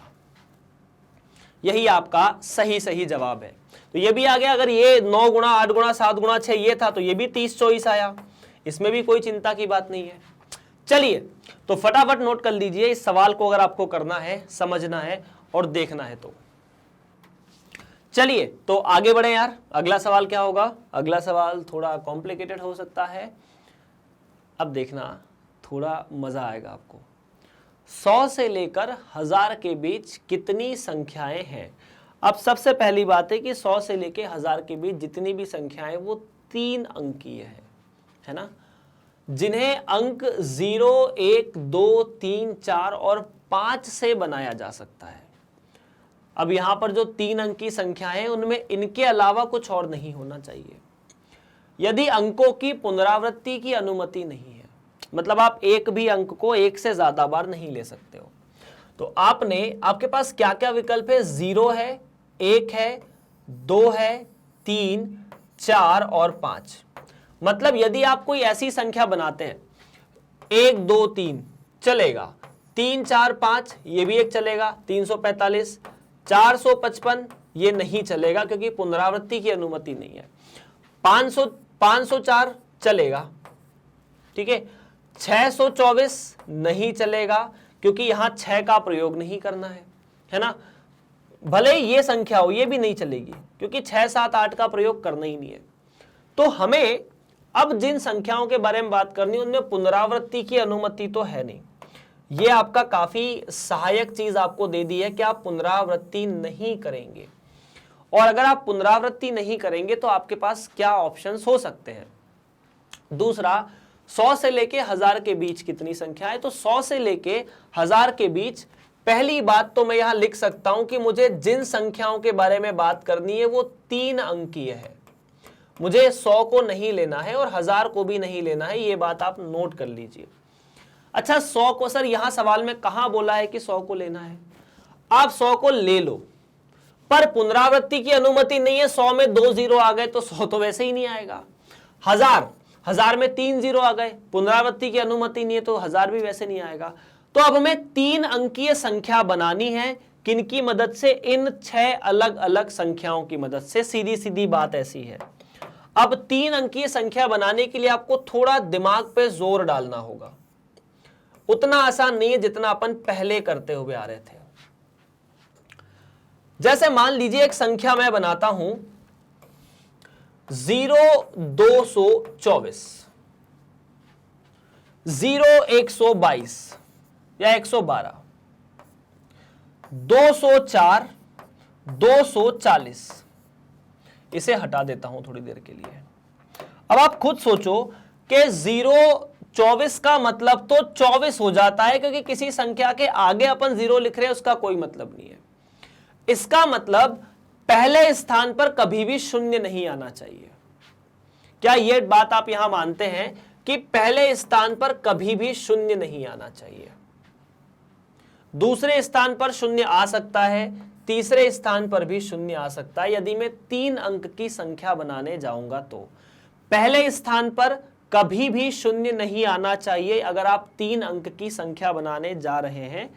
यही आपका सही जवाब है। तो ये भी आ गया। अगर ये 9 गुणा 8 गुणा 7 गुणा 6 ये था तो ये भी 30 24 आया, इसमें भी कोई चिंता की बात नहीं है। चलिए तो फटाफट नोट कर लीजिए इस सवाल को, अगर आपको करना है, समझना है और देखना है तो। चलिए तो आगे बढ़े यार। अगला सवाल क्या होगा? अगला सवाल थोड़ा कॉम्प्लिकेटेड हो सकता है, अब देखना थोड़ा मजा आएगा आपको। 100 से लेकर 1000 के बीच कितनी संख्याएं हैं? अब सबसे पहली बात है कि 100 से लेकर 1000 के बीच जितनी भी संख्याएं वो 3 अंकीय है ना, जिन्हें अंक 0 1 2 3 4 और 5 से बनाया जा सकता है। अब यहां पर जो 3 अंक की संख्या है उनमें इनके अलावा कुछ और नहीं होना चाहिए। यदि अंकों की पुनरावृत्ति की अनुमति नहीं है, मतलब आप एक भी अंक को 1 से ज्यादा बार नहीं ले सकते हो, तो आपके पास क्या क्या विकल्प है? 0 है, 1 है, 2 है, 3 4 और 5। मतलब यदि आप कोई ऐसी संख्या बनाते हैं 1 2 3 चलेगा, 3 4 5 ये भी एक चलेगा, 345 455 ये नहीं चलेगा क्योंकि पुनरावृत्ति की अनुमति नहीं है, 504 चलेगा, ठीक है। 624 नहीं चलेगा क्योंकि यहां 6 का प्रयोग नहीं करना है ना। भले ये संख्या हो ये भी नहीं चलेगी क्योंकि 6 7 8 का प्रयोग करना ही नहीं है। तो हमें अब जिन संख्याओं के बारे में बात करनी है उनमें पुनरावृत्ति की अनुमति तो है नहीं। ये आपका काफी सहायक चीज आपको दे दी है कि आप पुनरावृत्ति नहीं करेंगे, और अगर आप पुनरावृत्ति नहीं करेंगे तो आपके पास क्या ऑप्शंस हो सकते हैं। दूसरा, 100 से लेके 1000 के बीच कितनी संख्या है? तो 100 से लेके 1000 के बीच पहली बात तो मैं यहां लिख सकता हूं कि मुझे जिन संख्याओं के बारे में बात करनी है वो 3 अंकीय है। मुझे 100 को नहीं लेना है और 1000 को भी नहीं लेना है, ये बात आप नोट कर लीजिए। अच्छा 100 को सर यहां सवाल में कहां बोला है कि 100 को लेना है? आप 100 को ले लो, पर पुनरावृत्ति की अनुमति नहीं है। 100 में 2 0 आ गए तो 100 तो वैसे ही नहीं आएगा। 1000 में 3 0 आ गए, पुनरावृत्ति की अनुमति नहीं है तो 1000 भी वैसे नहीं आएगा। तो अब हमें 3 अंकीय संख्या बनानी है, किनकी मदद से? इन 6 अलग अलग संख्याओं की मदद से। सीधी सीधी बात ऐसी है। अब 3 अंकीय संख्या बनाने के लिए आपको थोड़ा दिमाग पे जोर डालना होगा, उतना आसान नहीं है जितना अपन पहले करते हुए आ रहे थे। जैसे मान लीजिए एक संख्या मैं बनाता हूं 0 224, 0 122 या 112, 204 240। इसे हटा देता हूं थोड़ी देर के लिए। अब आप खुद सोचो कि 0 24 का मतलब तो 24 हो जाता है, क्योंकि किसी संख्या के आगे अपन 0 लिख रहे हैं उसका कोई मतलब नहीं है। इसका मतलब पहले स्थान पर कभी भी शून्य नहीं आना चाहिए। क्या यह बात आप यहां मानते हैं कि पहले स्थान पर कभी भी शून्य नहीं आना चाहिए? दूसरे स्थान पर शून्य आ सकता है, तीसरे स्थान पर भी शून्य आ सकता है। यदि मैं 3 अंक की संख्या बनाने जाऊंगा तो पहले स्थान पर कभी भी शून्य नहीं आना चाहिए। अगर आप 3 अंक की संख्या बनाने जा रहे हैं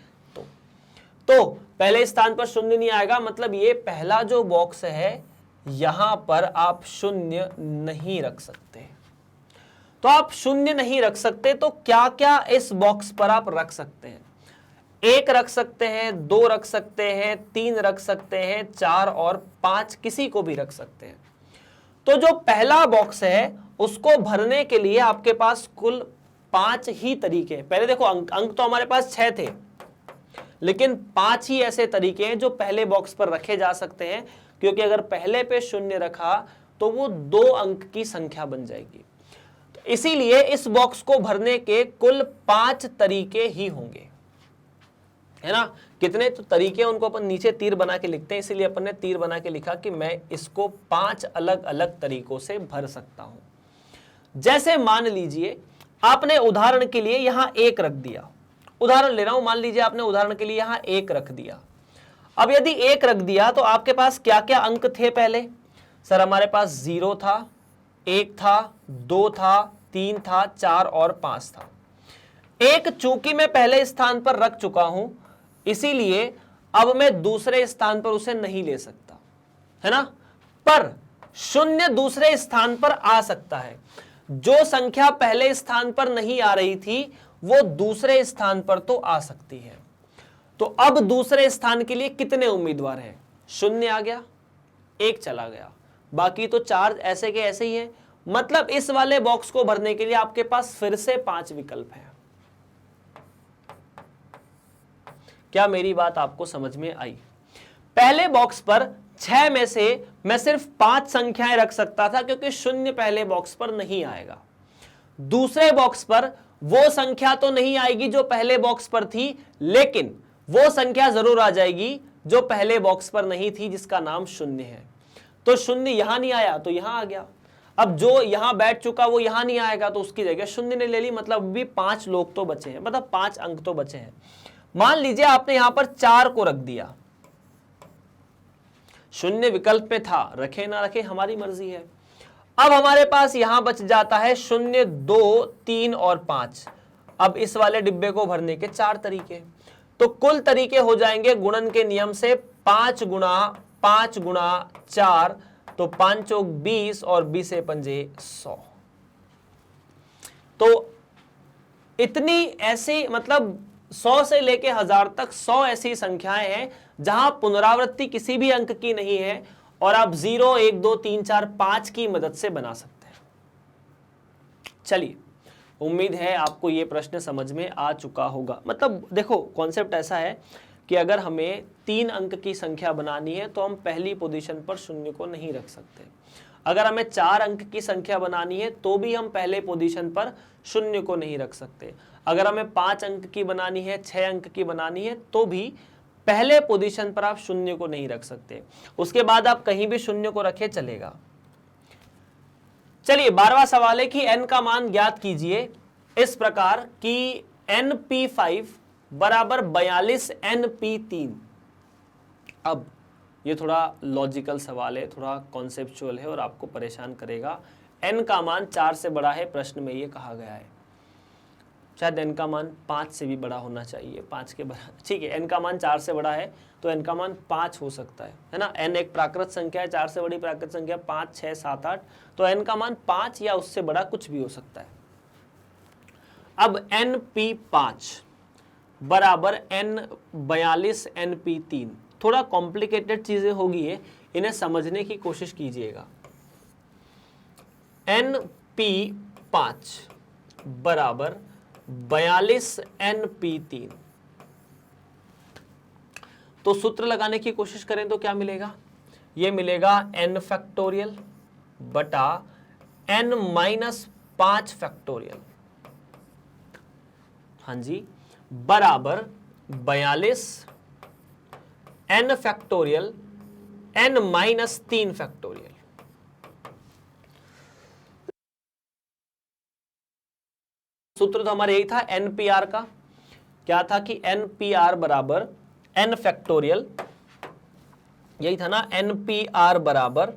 तो पहले स्थान पर शून्य नहीं आएगा, मतलब ये पहला जो बॉक्स है यहां पर आप शून्य नहीं रख सकते। तो आप शून्य नहीं रख सकते तो क्या क्या इस बॉक्स पर आप रख सकते हैं? 1 रख सकते हैं, 2 रख सकते हैं, 3 रख सकते हैं, 4 और 5 किसी को भी रख सकते हैं। तो जो पहला बॉक्स है उसको भरने के लिए आपके पास कुल 5 ही तरीके हैं। पहले देखो अंक तो हमारे पास 6 थे, लेकिन 5 ही ऐसे तरीके हैं जो पहले बॉक्स पर रखे जा सकते हैं, क्योंकि अगर पहले पे शून्य रखा तो वो 2 अंक की संख्या बन जाएगी। तो इसीलिए इस बॉक्स को भरने के कुल 5 तरीके ही होंगे, है ना। कितने तो तरीके उनको अपन नीचे तीर बना के लिखते हैं, इसीलिए अपन ने तीर बना के लिखा कि मैं इसको 5 अलग अलग तरीकों से भर सकता हूं। जैसे मान लीजिए आपने उदाहरण के लिए यहां 1 रख दिया, उदाहरण ले रहा हूं, मान लीजिए आपने उदाहरण के लिए यहां 1 रख दिया। अब यदि 1 रख दिया तो आपके पास क्या क्या अंक थे? पहले सर हमारे पास 0 था, 1 था, 2 था, 3 था, 4 और 5 था। 1 चूंकि मैं पहले स्थान पर रख चुका हूं, इसीलिए अब मैं दूसरे स्थान पर उसे नहीं ले सकता, है ना। पर 0 दूसरे स्थान पर आ सकता है। जो संख्या पहले स्थान पर नहीं आ रही थी वो दूसरे स्थान पर तो आ सकती है। तो अब दूसरे स्थान के लिए कितने उम्मीदवार हैं? 0 आ गया, 1 चला गया, बाकी तो 4 ऐसे के ऐसे ही हैं। मतलब इस वाले बॉक्स को भरने के लिए आपके पास फिर से 5 विकल्प हैं। क्या मेरी बात आपको समझ में आई? पहले बॉक्स पर 6 में से मैं सिर्फ 5 संख्याएं रख सकता था, क्योंकि 0 पहले बॉक्स पर नहीं आएगा। दूसरे बॉक्स पर वो संख्या तो नहीं आएगी जो पहले बॉक्स पर थी, लेकिन वो संख्या जरूर आ जाएगी जो पहले बॉक्स पर नहीं थी, जिसका नाम 0 है। तो 0 यहां नहीं आया तो यहां आ गया। अब जो यहां बैठ चुका वो यहां नहीं आएगा, तो उसकी जगह 0 ने ले ली, मतलब भी 5 लोग तो बचे हैं, मतलब 5 अंक तो बचे हैं। मान लीजिए आपने यहां पर 4 को रख दिया, 0 विकल्प में था, रखे ना रखे हमारी मर्जी है। अब हमारे पास यहां बच जाता है 0, 2, 3 और 5। अब इस वाले डिब्बे को भरने के 4 तरीके, तो कुल तरीके हो जाएंगे गुणन के नियम से 5 गुणा 5 गुणा 4, तो 5 चौक 20 और 20 से पंजे 100। तो इतनी ऐसी, मतलब 100 से लेके 1000 तक 100 ऐसी संख्याएं हैं जहां पुनरावृत्ति किसी भी अंक की नहीं है, और आप 0, 1, 2, 3, 4, 5 की मदद से बना सकते हैं। चलिए, उम्मीद है आपको ये प्रश्न समझ में आ चुका होगा। मतलब देखो, कॉन्सेप्ट ऐसा है कि अगर हमें 3 अंक की संख्या बनानी है तो हम पहली पोजीशन पर 0 को नहीं रख सकते। अगर हमें 4 अंक की संख्या बनानी है तो भी हम पहले पोजीशन पर 0 को नहीं रख सकते। अगर हमें 5 अंक की बनानी है, 6 अंक की बनानी है, तो भी पहले पोजीशन पर आप 0 को नहीं रख सकते। उसके बाद आप कहीं भी 0 को रखे चलेगा। चलिए, 12वां सवाल है कि n का मान ज्ञात कीजिए इस प्रकार कि np5 बराबर 42 np3। अब ये थोड़ा लॉजिकल सवाल है, थोड़ा कॉन्सेप्चुअल है और आपको परेशान करेगा। n का मान 4 से बड़ा है, प्रश्न में ये कहा गया है। शायद n का मान 5 से भी बड़ा होना चाहिए, 5 के बराबर, ठीक है। n का मान 4 से बड़ा है तो n का मान 5 हो सकता है ना। n एक प्राकृत संख्या है, 4 से बड़ी प्राकृत संख्या 5, 6, 7, 8, तो n का मान 5 या उससे बड़ा कुछ भी हो सकता है। अब np5 बराबर n42 np3, थोड़ा कॉम्प्लिकेटेड चीजें होगी ये, इन्हें समझने की कोशिश कीजिएगा। np5 बराबर 42 np3, तो सूत्र लगाने की कोशिश करें तो क्या मिलेगा? ये मिलेगा n फैक्टोरियल बटा n माइनस 5 फैक्टोरियल, हाँ जी, बराबर 42 n factorial n minus 3 factorial. सूत्र तो हमारे यही था NPR का, क्या था कि NPR बराबर n फैक्टोरियल, यही था ना, NPR बराबर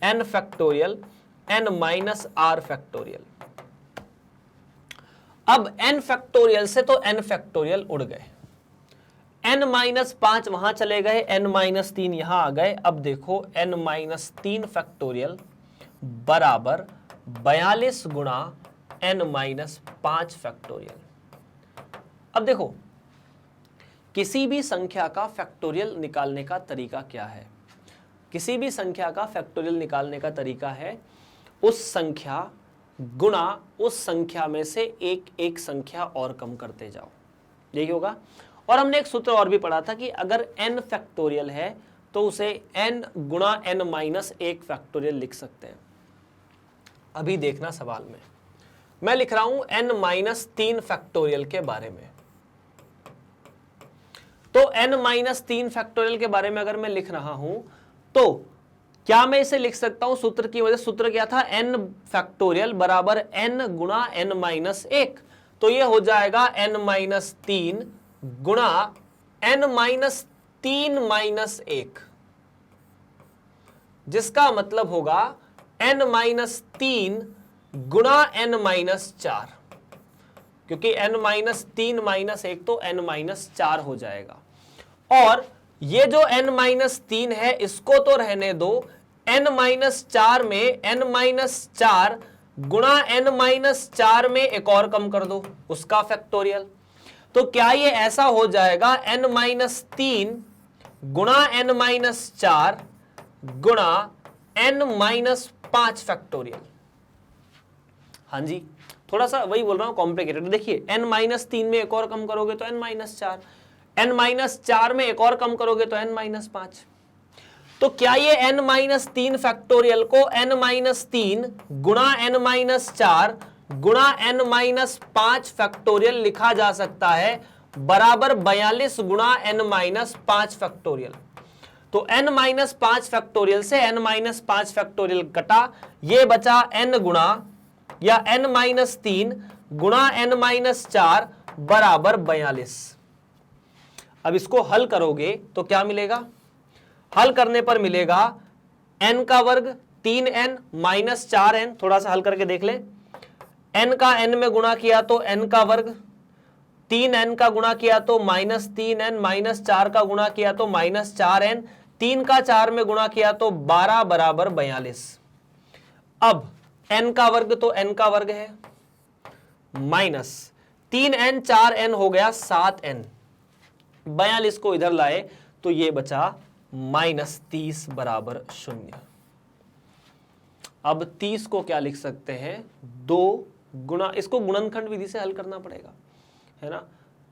n factorial n minus r factorial. अब n फैक्टोरियल से तो n फैक्टोरियल उड़ गए, n माइनस 5 वहां चले गए, n माइनस 3 यहां आ गए। अब देखो n माइनस 3 फैक्टोरियल बराबर 42 गुणा n माइनस 5 फैक्टोरियल। अब देखो किसी भी संख्या का फैक्टोरियल निकालने का तरीका क्या है? किसी भी संख्या का फैक्टोरियल निकालने का तरीका है उस संख्या गुणा उस संख्या में से एक एक संख्या और कम करते जाओ, यही होगा। और हमने एक सूत्र और भी पढ़ा था कि अगर n फैक्टोरियल है तो उसे n गुणा n माइनस 1 फैक्टोरियल लिख सकते हैं। अभी देखना सवाल में मैं लिख रहा हूं n माइनस 3 फैक्टोरियल के बारे में। तो n माइनस 3 फैक्टोरियल के बारे में अगर मैं लिख रहा हूं तो क्या मैं इसे लिख सकता हूं सूत्र की वजह? सूत्र क्या था? n फैक्टोरियल बराबर n गुणा n माइनस 1। तो ये हो जाएगा n माइनस 3 गुणा n माइनस 3 माइनस 1, जिसका मतलब होगा n माइनस 3 गुणा n माइनस 4, क्योंकि n माइनस 3 माइनस 1 तो n माइनस 4 हो जाएगा। और ये जो n माइनस 3 है इसको तो रहने दो, n माइनस 4 में n माइनस 4 गुणा n माइनस 4 में एक और कम कर दो, उसका फैक्टोरियल। तो क्या ये ऐसा हो जाएगा n माइनस 3 गुणा n माइनस 4 गुणा n माइनस 5 फैक्टोरियल। हाँ जी, थोड़ा सा वही बोल रहा हूं कॉम्प्लिकेटेड। देखिए n माइनस 3 में एक और कम करोगे तो n माइनस 4, n माइनस 4 में एक और कम करोगे तो n माइनस 5। तो क्या ये n माइनस 3 फैक्टोरियल को n माइनस 3 गुणा n माइनस 4 गुणा n माइनस 5 फैक्टोरियल लिखा जा सकता है बराबर 42 गुणा n माइनस 5 फैक्टोरियल? तो n माइनस 5 फैक्टोरियल से n माइनस 5 फैक्टोरियल कटा, ये बचा n गुणा या n माइनस 3 गुणा n माइनस 4 बराबर 42। अब इसको हल करोगे तो क्या मिलेगा? हल करने पर मिलेगा n का वर्ग 3n माइनस 4n। थोड़ा सा हल करके देख ले, n का n में गुणा किया तो n का वर्ग, 3n का गुणा किया तो माइनस 3n, माइनस 4 का गुणा किया तो माइनस 4n, 3 का 4 में गुणा किया तो 12 बराबर 42। अब n का वर्ग तो n का वर्ग है, माइनस 3n 4n हो गया 7n, 42 को इधर लाए तो ये बचा माइनस 30 बराबर 0। अब 30 को क्या लिख सकते हैं? 2 गुणा, इसको गुणनखंड विधि से हल करना पड़ेगा, है ना।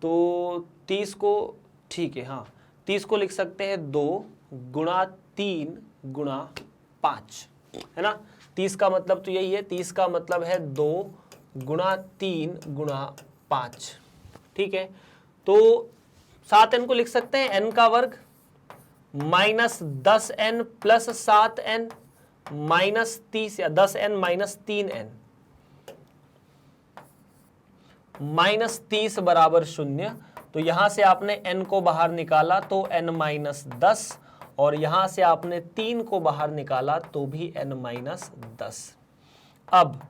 तो 30 को, ठीक है, हाँ, 30 को लिख सकते हैं 2 गुणा 3 गुणा 5, है ना। 30 का मतलब तो यही है, 30 का मतलब है 2 गुणा 3 गुणा 5, ठीक है। तो 7n को लिख सकते हैं n का वर्ग minus 10n plus 7n minus 30 या 10n माइनस 3n माइनस 30 बराबर 0। तो यहां से आपने n को बाहर निकाला तो n माइनस 10, और यहां से आपने 3 को बाहर निकाला तो भी n माइनस 10। अब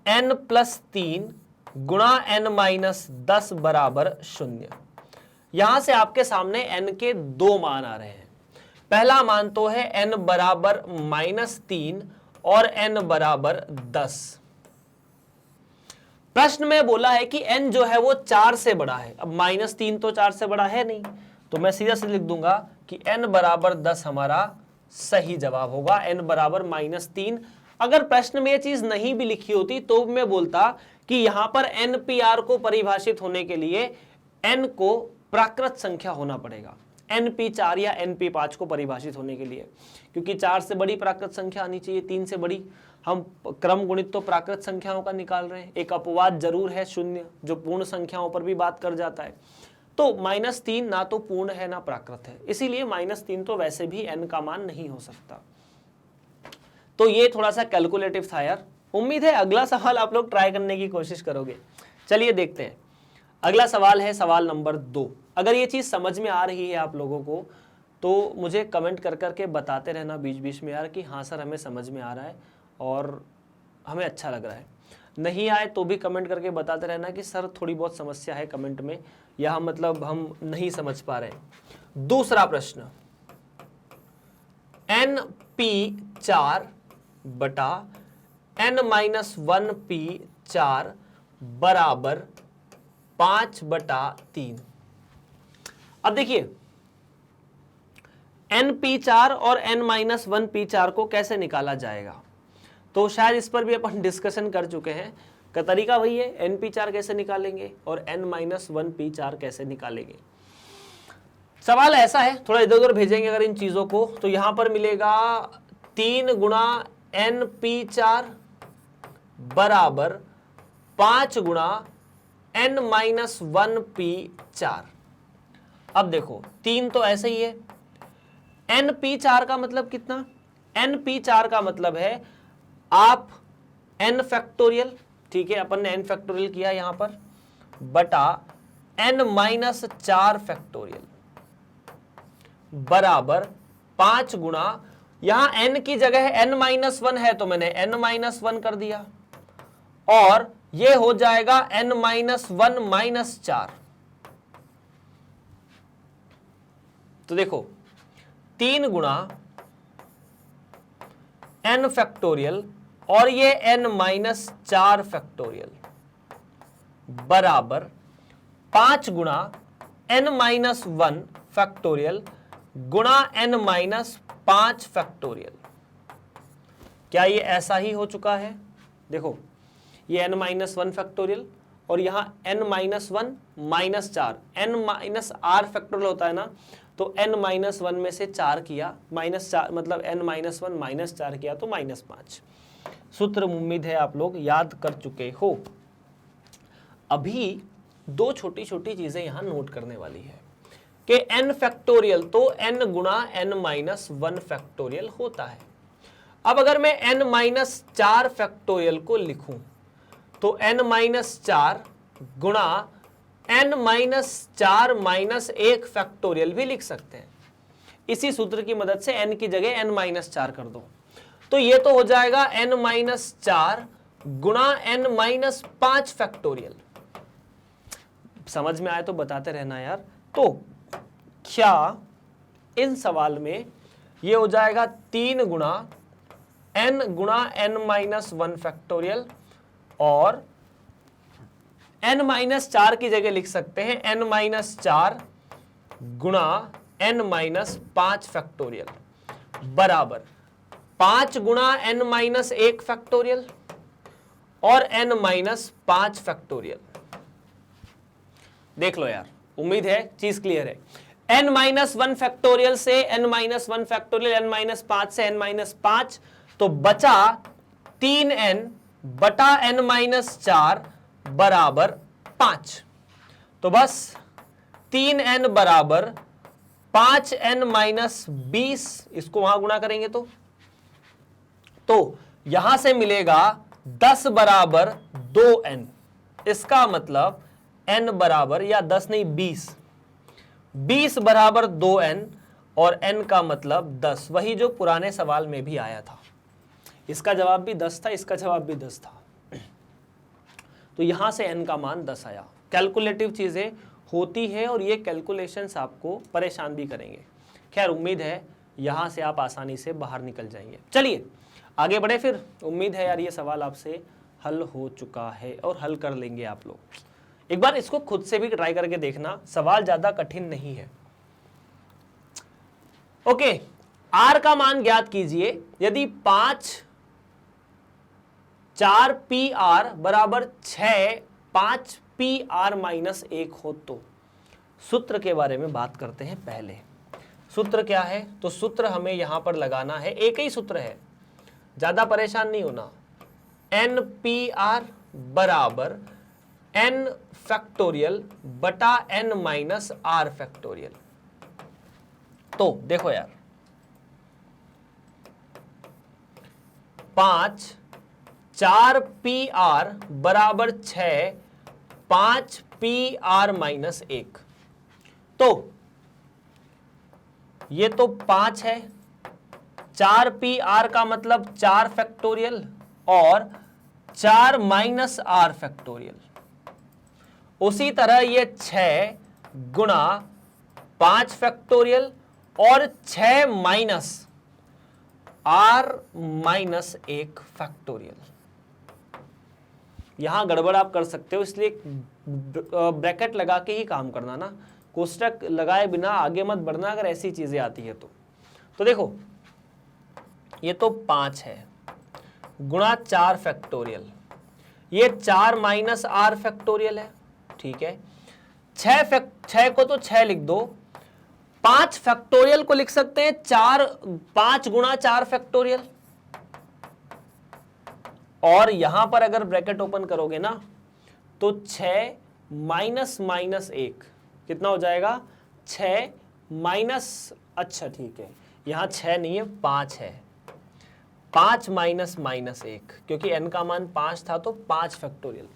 n प्लस 3 गुणा n माइनस 10 बराबर 0। यहां से आपके सामने n के 2 मान आ रहे हैं। पहला मान तो है n बराबर माइनस 3 और n बराबर 10। प्रश्न में बोला है कि n जो है वो 4 से बड़ा है। अब माइनस 3 तो 4 से बड़ा है नहीं, तो मैं सीधा से लिख दूंगा कि n बराबर 10 हमारा सही जवाब होगा, n बराबर माइनस 3। अगर प्रश्न में ये चीज नहीं भी लिखी होती तो मैं बोलता कि यहां पर NPR को परिभाषित होने के लिए n को प्राकृत संख्या होना पड़ेगा। NP4 या NP5 को परिभाषित होने के लिए, क्योंकि 4 से बड़ी प्राकृत संख्या आनी चाहिए, 3 से बड़ी। हम क्रम गुणित तो प्राकृत संख्याओं का निकाल रहे हैं, एक अपवाद जरूर है 0 जो पूर्ण संख्याओं पर भी बात कर जाता है। तो -3 ना तो पूर्ण है ना प्राकृत है, इसीलिए -3 तो वैसे भी n का मान नहीं हो सकता। तो ये थोड़ा सा कैलकुलेटिव था यार। उम्मीद है अगला सवाल आप लोग ट्राई करने की कोशिश करोगे। चलिए देखते हैं, अगला सवाल है सवाल नंबर 2। अगर ये चीज समझ में आ रही है आप लोगों को तो मुझे कमेंट कर करके बताते रहना बीच बीच में यार कि हाँ सर हमें समझ में आ रहा है और हमें अच्छा लग रहा है। नहीं आए तो भी कमेंट करके बताते रहना कि सर थोड़ी बहुत समस्या है कमेंट में, या मतलब हम नहीं समझ पा रहे हैं। दूसरा प्रश्न, NP4 बटा N-1P4 बराबर 5/3। अब देखिए NP4 और N-1P4 को कैसे निकाला जाएगा, तो शायद इस पर भी अपन डिस्कशन कर चुके हैं। का तरीका वही है, NP4 कैसे निकालेंगे और N-1P4 कैसे निकालेंगे। सवाल ऐसा है, थोड़ा इधर उधर भेजेंगे अगर इन चीजों को, तो यहां पर मिलेगा 3 गुणा NP4 बराबर 5 गुणा N-1P4। अब देखो 3 तो ऐसे ही है, NP4 का मतलब कितना, NP4 का मतलब है आप n फैक्टोरियल, ठीक है अपन ने n फैक्टोरियल किया यहां पर, बटा N-4 फैक्टोरियल बराबर 5 गुणा, यहां n की जगह N-1 है तो मैंने N-1 कर दिया, और ये हो जाएगा N-1 - 4। तो देखो 3 गुणा n फैक्टोरियल और ये N-4 फैक्टोरियल बराबर 5 गुणा N-1 फैक्टोरियल गुणा N-5 फैक्टोरियल। क्या ये ऐसा ही हो चुका है? देखो ये N-1 फैक्टोरियल और यहां N-1 - 4, N-R फैक्टोरियल होता है ना, तो N-1 में से 4 किया, -4 मतलब N-1 - 4 किया तो -5। सूत्र उम्मीद है आप लोग याद कर चुके हो। अभी दो छोटी छोटी चीजें यहां नोट करने वाली है कि n फैक्टोरियल तो n गुणा N-1 फैक्टोरियल होता है। अब अगर मैं N-4 फैक्टोरियल को लिखूं तो N-4 गुणा N-4 - 1 फैक्टोरियल भी लिख सकते हैं। इसी सूत्र की मदद से n की जगह N-4 कर दो, तो ये तो हो जाएगा N-4 गुणा N-5 फैक्टोरियल। समझ में आए तो बताते रहना यार। तो क्या इन सवाल में ये हो जाएगा 3 गुणा n गुणा N-1 फैक्टोरियल, और N-4 की जगह लिख सकते हैं N-4 गुणा N-5 फैक्टोरियल बराबर 5 गुणा N-1 फैक्टोरियल और N-5 फैक्टोरियल। देख लो यार, उम्मीद है चीज क्लियर है। N-1 फैक्टोरियल से N-1 फैक्टोरियल, N-5 से N-5, तो बचा 3n बटा N-4 बराबर 5। तो बस 3n बराबर 5n-20, इसको वहां गुणा करेंगे तो यहां से मिलेगा 10 बराबर 2n। इसका मतलब n बराबर, या 10 नहीं 20 बराबर 2n, और n का मतलब 10, वही जो पुराने सवाल में भी आया था। इसका जवाब भी 10 था, इसका जवाब भी 10 था, तो यहां से n का मान 10 आया। कैलकुलेटिव चीजें होती है और ये कैलकुलेशंस आपको परेशान भी करेंगे। खैर उम्मीद है यहां से आप आसानी से बाहर निकल जाएंगे। चलिए आगे बढ़े फिर। उम्मीद है यार ये सवाल आपसे हल हो चुका है और हल कर लेंगे आप लोग। एक बार इसको खुद से भी ट्राई करके देखना, सवाल ज्यादा कठिन नहीं है। ओके, r का मान ज्ञात कीजिए यदि 4PR बराबर 6 5PR - 1 हो तो। सूत्र के बारे में बात करते हैं पहले। सूत्र क्या है, तो सूत्र हमें यहां पर लगाना है, एक ही सूत्र है, ज्यादा परेशान नहीं होना। NPR बराबर n फैक्टोरियल बटा n माइनस आर फैक्टोरियल। तो देखो यार, 5 4PR बराबर 6 5PR माइनस 1। तो ये तो 5 है, 4PR का मतलब 4 फैक्टोरियल और 4 माइनस आर फैक्टोरियल। उसी तरह ये 6 गुणा 5 फैक्टोरियल और 6 माइनस आर माइनस 1 फैक्टोरियल। यहां गड़बड़ आप कर सकते हो, इसलिए ब्रैकेट लगा के ही काम करना ना, कोष्टक लगाए बिना आगे मत बढ़ना अगर ऐसी चीजें आती है तो देखो ये तो 5 है गुणा 4 फैक्टोरियल, ये 4 माइनस आर फैक्टोरियल है, ठीक है। 6 को तो 6 लिख दो, 5 फैक्टोरियल को लिख सकते हैं 5 गुणा 4 फैक्टोरियल, और यहां पर अगर ब्रैकेट ओपन करोगे ना तो 6 माइनस माइनस 1 कितना हो जाएगा, 6 माइनस, अच्छा ठीक है, यहां 6 नहीं है 5 है, 5 माइनस माइनस 1, क्योंकि n का मान 5 था तो 5 factorial,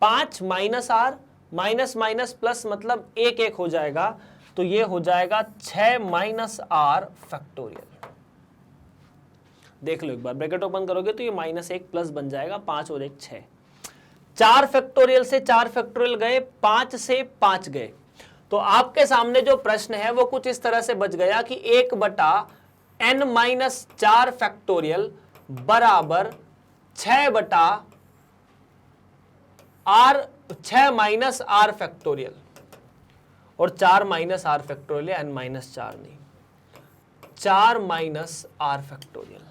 5 minus R minus minus plus मतलब 1 1 हो जाएगा, तो ये हो जाएगा 6 माइनस आर फैक्टोरियल। देख लो एक बार, ब्रैकेट ओपन करोगे तो ये माइनस 1 प्लस बन जाएगा, 5 और 1 6। 4 फैक्टोरियल से 4 फैक्टोरियल गए, 5 से 5 गए, तो आपके सामने जो प्रश्न है वो कुछ इस तरह से बच गया कि 1 बटा n माइनस 4 फैक्टोरियल बराबर 6 बटा r 6 माइनस आर फैक्टोरियल, और 4 माइनस आर फैक्टोरियल है, n माइनस 4 नहीं, 4 माइनस आर फैक्टोरियल।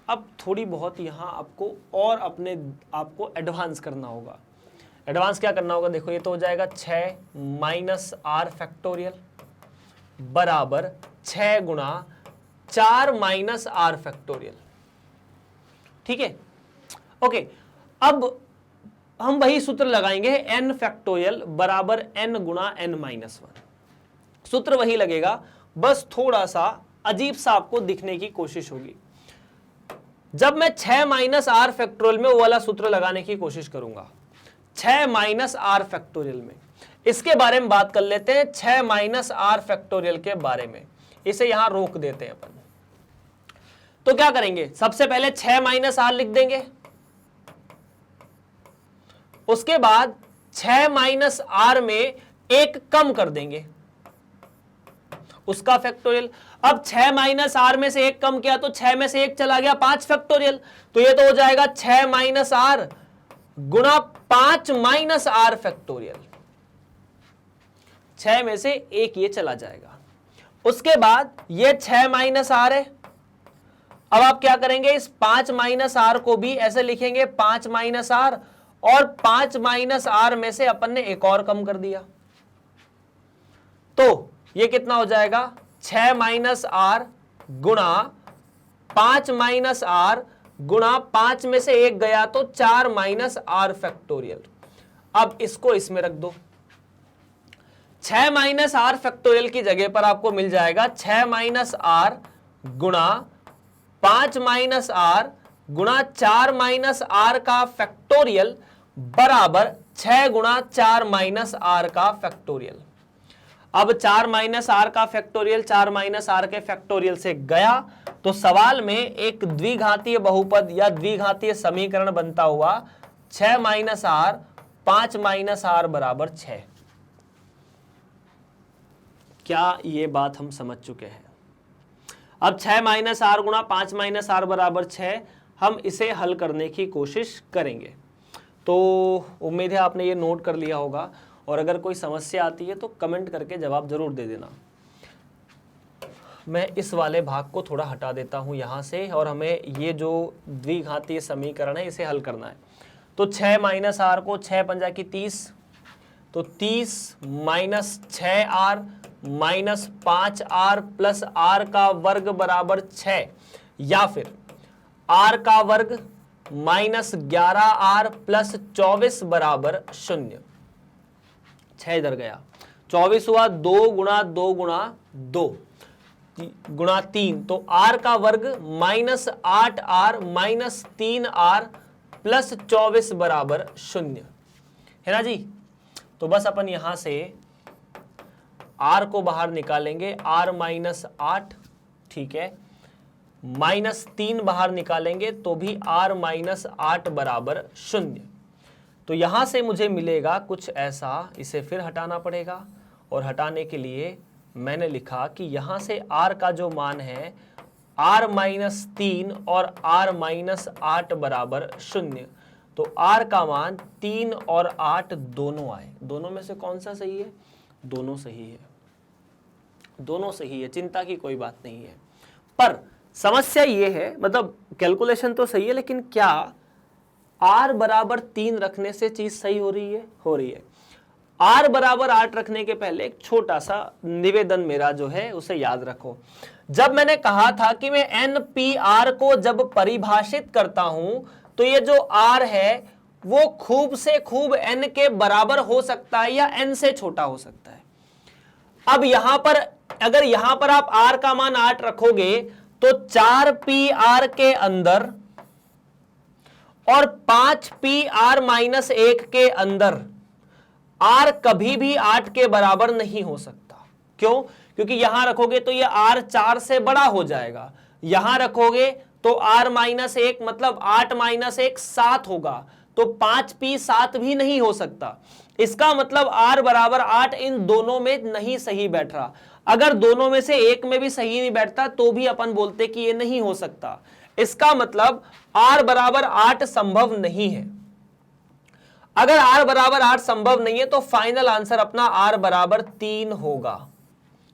अब थोड़ी बहुत यहां आपको और आपको एडवांस करना होगा। एडवांस क्या करना होगा, देखो ये तो हो जाएगा 6 माइनस आर फैक्टोरियल बराबर 6 गुणा 4 माइनस आर फैक्टोरियल, ठीक है। ओके, अब हम वही सूत्र लगाएंगे, n फैक्टोरियल बराबर n गुणा n माइनस 1। सूत्र वही लगेगा, बस थोड़ा सा अजीब सा आपको दिखने की कोशिश होगी। जब मैं 6 माइनस आर फैक्टोरियल में वो वाला सूत्र लगाने की कोशिश करूंगा, 6 माइनस आर फैक्टोरियल में, इसके बारे में बात कर लेते हैं, 6 माइनस आर फैक्टोरियल के बारे में, इसे यहां रोक देते हैं अपन। तो क्या करेंगे, सबसे पहले 6 माइनस आर लिख देंगे, उसके बाद 6 माइनस आर में 1 कम कर देंगे, उसका फैक्टोरियल। अब 6 माइनस आर में से 1 कम किया तो 6 में से 1 चला गया, 5 फैक्टोरियल, तो ये तो हो जाएगा 6 माइनस आर गुणा 5 माइनस आर फैक्टोरियल, 6 में से 1 ये चला जाएगा। उसके बाद ये 6 माइनस आर है, अब आप क्या करेंगे, इस 5 माइनस आर को भी ऐसे लिखेंगे 5 माइनस आर, और 5 माइनस आर में से अपन ने एक और कम कर दिया, तो ये कितना हो जाएगा, 6 माइनस आर गुणा 5 माइनस आर गुणा 5 में से 1 गया तो 4 माइनस आर फैक्टोरियल। अब इसको इसमें रख दो, 6 माइनस आर फैक्टोरियल की जगह पर आपको मिल जाएगा 6 माइनस आर गुणा 5 माइनस आर गुणा 4 माइनस आर का फैक्टोरियल बराबर 6 गुणा 4 माइनस आर का फैक्टोरियल। अब 4 माइनस आर का फैक्टोरियल 4 माइनस आर के फैक्टोरियल से गया, तो सवाल में एक द्विघातीय बहुपद या द्विघातीय समीकरण बनता हुआ 6 माइनस आर 5 माइनस आर बराबर 6। क्या ये बात हम समझ चुके हैं? अब 6 माइनस आर गुणा 5 माइनस आर बराबर 6, हम इसे हल करने की कोशिश करेंगे। तो उम्मीद है आपने ये नोट कर लिया होगा, और अगर कोई समस्या आती है तो कमेंट करके जवाब जरूर दे देना। मैं इस वाले भाग को थोड़ा हटा देता हूं यहां से, और हमें ये जो द्विघातीय समीकरण है इसे हल करना है। तो 6 माइनस आर को 6 पंजा की 30, तो 30 minus 6 R minus 5r plus r का वर्ग बराबर 6, या फिर r का वर्ग माइनस 11r प्लस 24 बराबर 0। 6 इधर गया, 24 हुआ 2 गुणा 2 गुणा 2 गुणा 3, तो r का वर्ग minus 8r minus 3r plus 24 बराबर 0 है ना जी। तो बस अपन यहां से r को बाहर निकालेंगे, r माइनस 8, ठीक है, माइनस 3 बाहर निकालेंगे तो भी r माइनस 8 बराबर 0। तो यहां से मुझे मिलेगा कुछ ऐसा, इसे फिर हटाना पड़ेगा, और हटाने के लिए मैंने लिखा कि यहां से r का जो मान है r माइनस 3 और r माइनस 8 बराबर 0, तो r का मान 3 और 8 दोनों आए। दोनों में से कौन सा सही है? दोनों सही है, दोनों सही है, चिंता की कोई बात नहीं है। पर समस्या ये है, मतलब कैलकुलेशन तो सही है, लेकिन क्या r बराबर 3 रखने से चीज सही हो रही है? हो रही है। r बराबर 8 रखने के पहले एक छोटा सा निवेदन मेरा जो है उसे याद रखो। जब मैंने कहा था कि मैं NPR को जब परिभाषित करता हूं तो ये जो r है वो खूब से खूब n के बराबर हो सकता है या n से छोटा हो सकता है। अब यहां पर अगर यहां पर आप r का मान 8 रखोगे तो 4PR के अंदर और 5PR माइनस 1 के अंदर r कभी भी 8 के बराबर नहीं हो सकता। क्यों? क्योंकि यहां रखोगे तो ये r 4 से बड़ा हो जाएगा, यहां रखोगे तो r माइनस 1 मतलब 8 माइनस 1 7 होगा, तो 5p 7 भी नहीं हो सकता। इसका मतलब r बराबर 8 इन दोनों में नहीं सही बैठ रहा। अगर दोनों में से एक में भी सही नहीं बैठता तो भी अपन बोलते कि ये नहीं हो सकता। इसका मतलब r बराबर 8 संभव नहीं है। अगर r बराबर 8 संभव नहीं है तो फाइनल आंसर अपना r बराबर 3 होगा।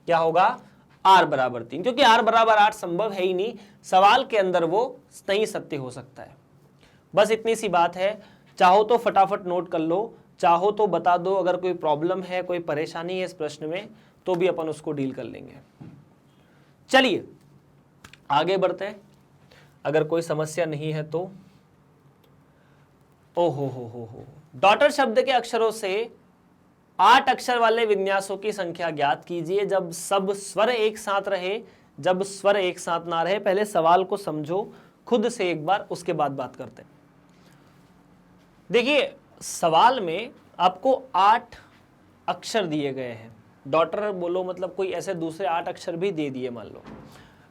क्या होगा? r बराबर 3, क्योंकि r बराबर 8 संभव है ही नहीं, सवाल के अंदर वो नहीं सत्य हो सकता है। बस इतनी सी बात है। चाहो तो फटाफट नोट कर लो, चाहो तो बता दो, अगर कोई प्रॉब्लम है, कोई परेशानी है इस प्रश्न में तो भी अपन उसको डील कर लेंगे। चलिए आगे बढ़ते हैं। अगर कोई समस्या नहीं है तो ओ हो डॉटर शब्द के अक्षरों से 8 अक्षर वाले विन्यासों की संख्या ज्ञात कीजिए जब सब स्वर एक साथ रहे, जब स्वर एक साथ ना रहे। पहले सवाल को समझो खुद से एक बार, उसके बाद बात करते हैं। देखिए सवाल में आपको 8 अक्षर दिए गए हैं। डॉटर बोलो मतलब कोई ऐसे दूसरे 8 अक्षर भी दे दिए मान लो।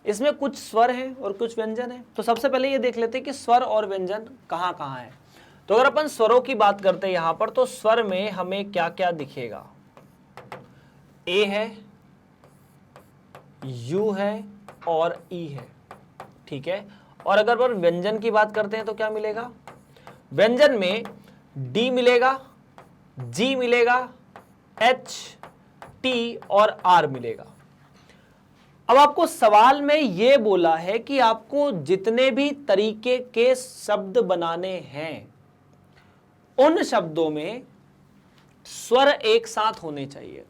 इसमें कुछ स्वर हैं और कुछ व्यंजन हैं। तो सबसे पहले ये देख लेते हैं कि स्वर और व्यंजन कहाँ कहाँ है। तो अगर अपन स्वरों की बात करते हैं यहां पर, तो स्वर में हमें क्या क्या दिखेगा? ए है, यू है और ई है, ठीक है। और अगर अपन व्यंजन की बात करते हैं तो क्या मिलेगा? व्यंजन में डी मिलेगा, जी मिलेगा, एच, टी और आर मिलेगा। अब आपको सवाल में यह बोला है कि आपको जितने भी तरीके के शब्द बनाने हैं उन शब्दों में स्वर एक साथ होने चाहिए।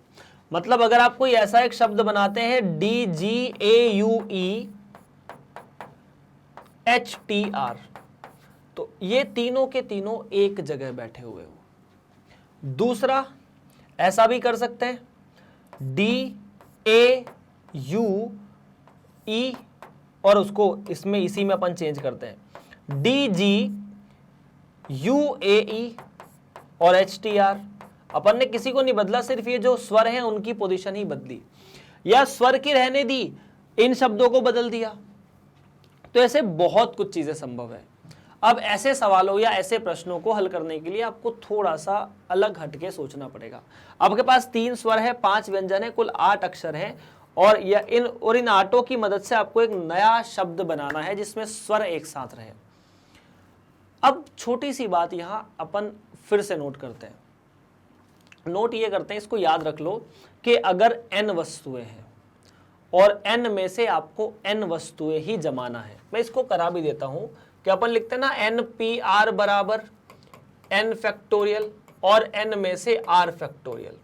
मतलब अगर आप कोई ऐसा एक शब्द बनाते हैं D G A U E H T R, तो ये तीनों के तीनों एक जगह बैठे हुए हो। दूसरा ऐसा भी कर सकते हैं डी ए यू ई और उसको इसमें इसी में अपन चेंज करते हैं डी जी यू ए ई और एच टी आर। अपन ने किसी को नहीं बदला, सिर्फ ये जो स्वर हैं उनकी पोजीशन ही बदली, या स्वर की रहने दी, इन शब्दों को बदल दिया। तो ऐसे बहुत कुछ चीजें संभव है। अब ऐसे सवालों या ऐसे प्रश्नों को हल करने के लिए आपको थोड़ा सा अलग हटके सोचना पड़ेगा। आपके पास 3 स्वर है, 5 व्यंजन है, कुल 8 अक्षर हैं, और इन 8 की मदद से आपको एक नया शब्द बनाना है जिसमें स्वर एक साथ रहे। अब छोटी सी बात यहां अपन फिर से नोट करते हैं। नोट ये करते हैं, इसको याद रख लो कि अगर n वस्तुएं हैं और n में से आपको n वस्तुएं ही जमाना है, मैं इसको करा भी देता हूं कि अपन लिखते हैं ना NPR बराबर n फैक्टोरियल और n में से r फैक्टोरियल।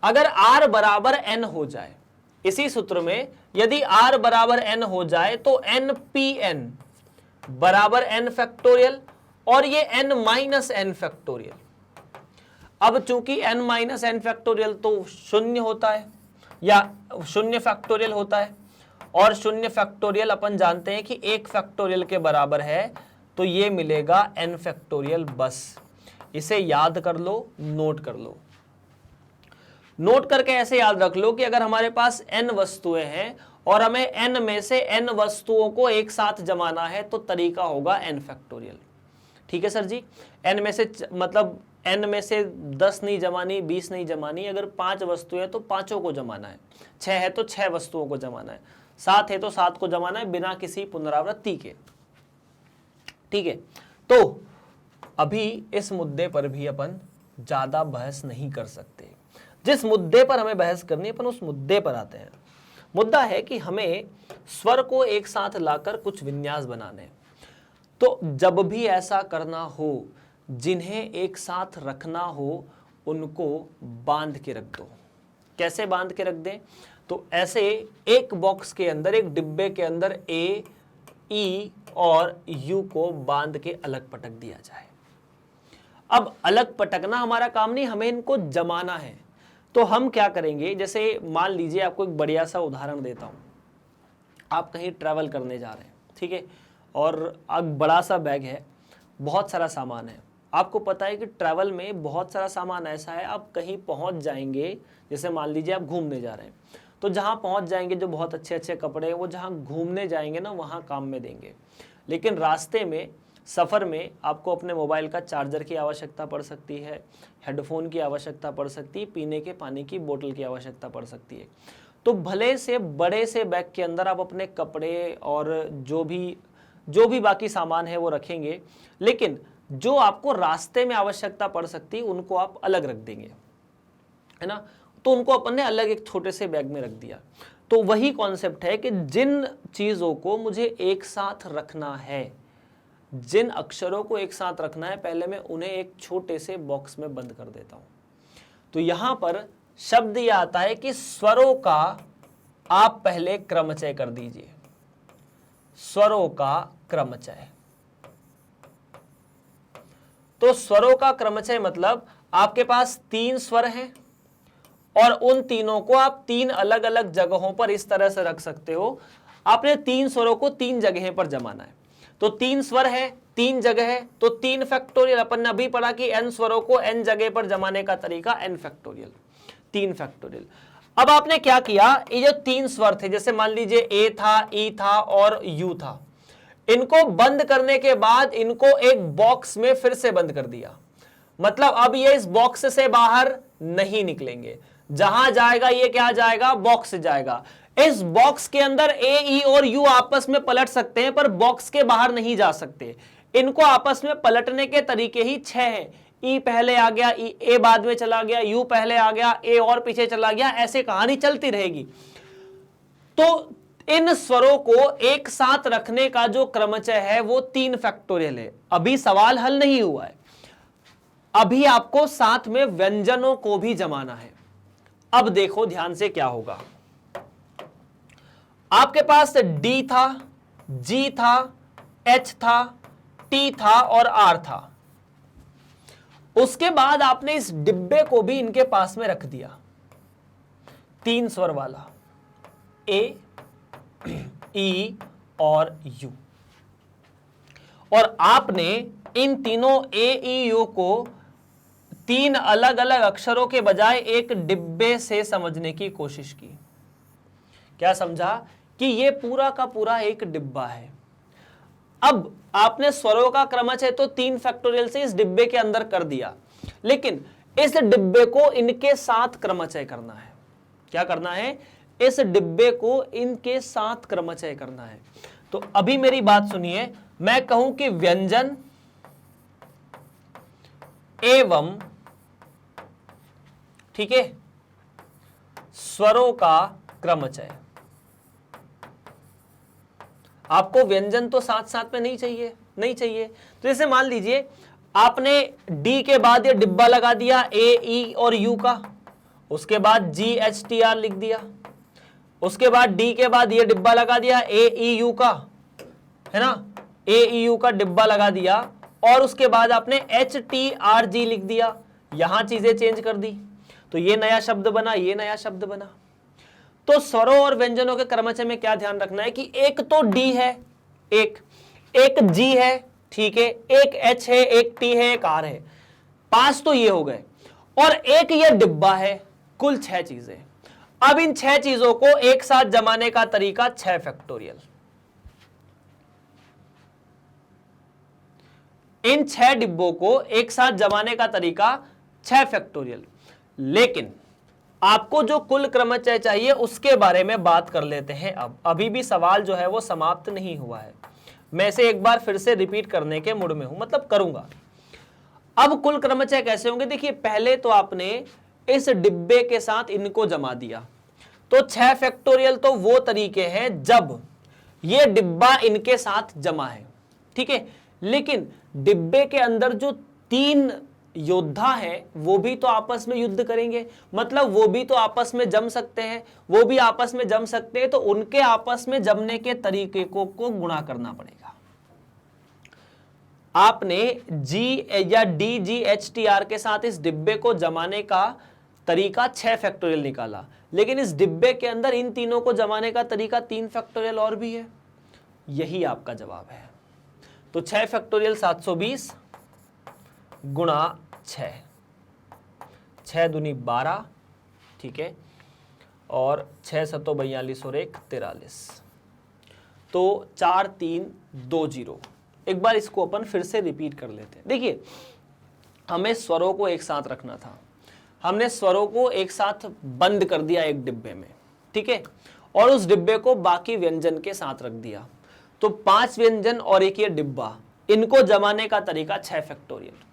अगर r बराबर n हो जाए, इसी सूत्र में यदि r बराबर n हो जाए तो npn बराबर n फैक्टोरियल और ये n माइनस n फैक्टोरियल। अब चूंकि n माइनस n फैक्टोरियल तो शून्य होता है या शून्य फैक्टोरियल होता है, और शून्य फैक्टोरियल अपन जानते हैं कि एक फैक्टोरियल के बराबर है, तो ये मिलेगा n फैक्टोरियल। बस इसे याद कर लो, नोट कर लो। नोट करके ऐसे याद रख लो कि अगर हमारे पास n वस्तुएं हैं और हमें n में से n वस्तुओं को एक साथ जमाना है तो तरीका होगा n फैक्टोरियल। ठीक है सर जी, n में से मतलब n में से 10 नहीं जमानी, 20 नहीं जमानी, अगर 5 वस्तुएं हैं तो 5 को जमाना है, 6 है तो 6 वस्तुओं को जमाना है, 7 है तो 7 को जमाना है बिना किसी पुनरावृत्ति के। ठीक है, तो अभी इस मुद्दे पर भी अपन ज्यादा बहस नहीं कर सकते। जिस मुद्दे पर हमें बहस करनी है अपन उस मुद्दे पर आते हैं। मुद्दा है कि हमें स्वर को एक साथ लाकर कुछ विन्यास बनाने हैं। तो जब भी ऐसा करना हो, जिन्हें एक साथ रखना हो, उनको बांध के रख दो। कैसे बांध के रख दें? तो ऐसे एक बॉक्स के अंदर, एक डिब्बे के अंदर ए, ई और यू को बांध के अलग पटक दिया जाए। अब अलग पटकना हमारा काम नहीं, हमें इनको जमाना है। तो हम क्या करेंगे, जैसे मान लीजिए आपको एक बढ़िया सा उदाहरण देता हूं। आप कहीं ट्रैवल करने जा रहे हैं, ठीक है, और एक बड़ा सा बैग है, बहुत सारा सामान है। आपको पता है कि ट्रैवल में बहुत सारा सामान ऐसा है, आप कहीं पहुंच जाएंगे, जैसे मान लीजिए आप घूमने जा रहे हैं, तो जहां पहुंच जाएंगे जो बहुत अच्छे अच्छे कपड़े हैं वो जहां घूमने जाएंगे ना वहां काम में देंगे। लेकिन रास्ते में, सफ़र में आपको अपने मोबाइल का चार्जर की आवश्यकता पड़ सकती है, हेडफोन की आवश्यकता पड़ सकती है, पीने के पानी की बोतल की आवश्यकता पड़ सकती है। तो भले से बड़े से बैग के अंदर आप अपने कपड़े और जो भी बाकी सामान है वो रखेंगे, लेकिन जो आपको रास्ते में आवश्यकता पड़ सकती है उनको आप अलग रख देंगे, है ना। तो उनको अपन ने अलग एक छोटे से बैग में रख दिया। तो वही कॉन्सेप्ट है कि जिन चीज़ों को मुझे एक साथ रखना है, जिन अक्षरों को एक साथ रखना है, पहले मैं उन्हें एक छोटे से बॉक्स में बंद कर देता हूं। तो यहां पर शब्द यह आता है कि स्वरों का आप पहले क्रमचय कर दीजिए। स्वरों का क्रमचय। तो स्वरों का क्रमचय मतलब आपके पास 3 स्वर हैं और उन तीनों को आप 3 अलग अलग जगहों पर इस तरह से रख सकते हो। आपने 3 स्वरों को 3 जगह पर जमाना है। तो 3 स्वर है, 3 जगह है, तो 3 फैक्टोरियल। अपन ने अभी पढ़ा कि n स्वरों को n जगह पर जमाने का तरीका n फैक्टोरियल, 3 फैक्टोरियल। अब आपने क्या किया, ये जो 3 स्वर थे, जैसे मान लीजिए ए था, ई था और यू था, इनको बंद करने के बाद इनको एक बॉक्स में फिर से बंद कर दिया। मतलब अब ये इस बॉक्स से बाहर नहीं निकलेंगे, जहां जाएगा ये क्या जाएगा, बॉक्स से जाएगा। इस बॉक्स के अंदर ए, ई और यू आपस में पलट सकते हैं पर बॉक्स के बाहर नहीं जा सकते। इनको आपस में पलटने के तरीके ही 6 हैं। ई पहले आ गया, ए बाद में चला गया, यू पहले आ गया, ए और पीछे चला गया, ऐसे कहानी चलती रहेगी। तो इन स्वरों को एक साथ रखने का जो क्रमचय है वो 3 फैक्टोरियल है। अभी सवाल हल नहीं हुआ है, अभी आपको साथ में व्यंजनों को भी जमाना है। अब देखो ध्यान से क्या होगा। आपके पास डी था, जी था, एच था, टी था और आर था। उसके बाद आपने इस डिब्बे को भी इनके पास में रख दिया, 3 स्वर वाला, ए, ई और यू। और आपने इन तीनों ए, ई, यू को 3 अलग अलग अक्षरों के बजाय एक डिब्बे से समझने की कोशिश की। क्या समझा कि ये पूरा का पूरा एक डिब्बा है। अब आपने स्वरों का क्रमचय तो 3 फैक्टोरियल से इस डिब्बे के अंदर कर दिया, लेकिन इस डिब्बे को इनके साथ क्रमचय करना है। क्या करना है, इस डिब्बे को इनके साथ क्रमचय करना है। तो अभी मेरी बात सुनिए, मैं कहूं कि व्यंजन एवं, ठीक है, स्वरों का क्रमचय। आपको व्यंजन तो साथ साथ में नहीं चाहिए, नहीं चाहिए। तो जैसे मान लीजिए आपने डी के बाद ये डिब्बा लगा दिया ए, ई और यू का, उसके बाद GHTR लिख दिया, उसके बाद D के बाद ये डिब्बा लगा दिया AEU का, है ना, AEU का डिब्बा लगा दिया, और उसके बाद आपने HTRG लिख दिया, यहां चीजें चेंज कर दी, तो ये नया शब्द बना, ये नया शब्द बना। तो स्वरों और व्यंजनों के क्रमचय में क्या ध्यान रखना है कि एक तो D है, एक G है, ठीक है, एक H है, एक T है, एक R है, 5 तो ये हो गए, और एक ये डिब्बा है, कुल 6 चीजें। अब इन 6 चीजों को एक साथ जमाने का तरीका 6 फैक्टोरियल। इन 6 डिब्बों को एक साथ जमाने का तरीका 6 फैक्टोरियल। लेकिन आपको जो कुल क्रमचय चाहिए उसके बारे में बात कर लेते हैं। अब अभी भी सवाल जो है वो समाप्त नहीं हुआ है, मैं इसे एक बार फिर से रिपीट करने के मूड में हूं, मतलब करूंगा। अब कुल क्रमचय कैसे होंगे, देखिए पहले तो आपने इस डिब्बे के साथ इनको जमा दिया, तो 6 फैक्टोरियल तो वो तरीके हैं जब ये डिब्बा इनके साथ जमा है, ठीक है। लेकिन डिब्बे के अंदर जो 3 योद्धा हैं वो भी तो आपस में युद्ध करेंगे, मतलब वो भी तो आपस में जम सकते हैं, वो भी आपस में जम सकते हैं, तो उनके आपस में जमने के तरीके को गुणा करना पड़ेगा। आपने G या DGHTR के साथ इस डिब्बे को जमाने का तरीका 6 फैक्टोरियल निकाला, लेकिन इस डिब्बे के अंदर इन तीनों को जमाने का तरीका 3 फैक्टोरियल और भी है, यही आपका जवाब है। तो 6 फैक्टोरियल 720 गुणा 6, 6 दूनी 12, ठीक है, और 6 सतो 42 और 1 43, तो 4320। एक बार इसको अपन फिर से रिपीट कर लेते हैं। देखिए हमें स्वरों को एक साथ रखना था, हमने स्वरों को एक साथ बंद कर दिया एक डिब्बे में, ठीक है, और उस डिब्बे को बाकी व्यंजन के साथ रख दिया, तो 5 व्यंजन और एक ये डिब्बा, इनको जमाने का तरीका 6 फैक्टोरियल।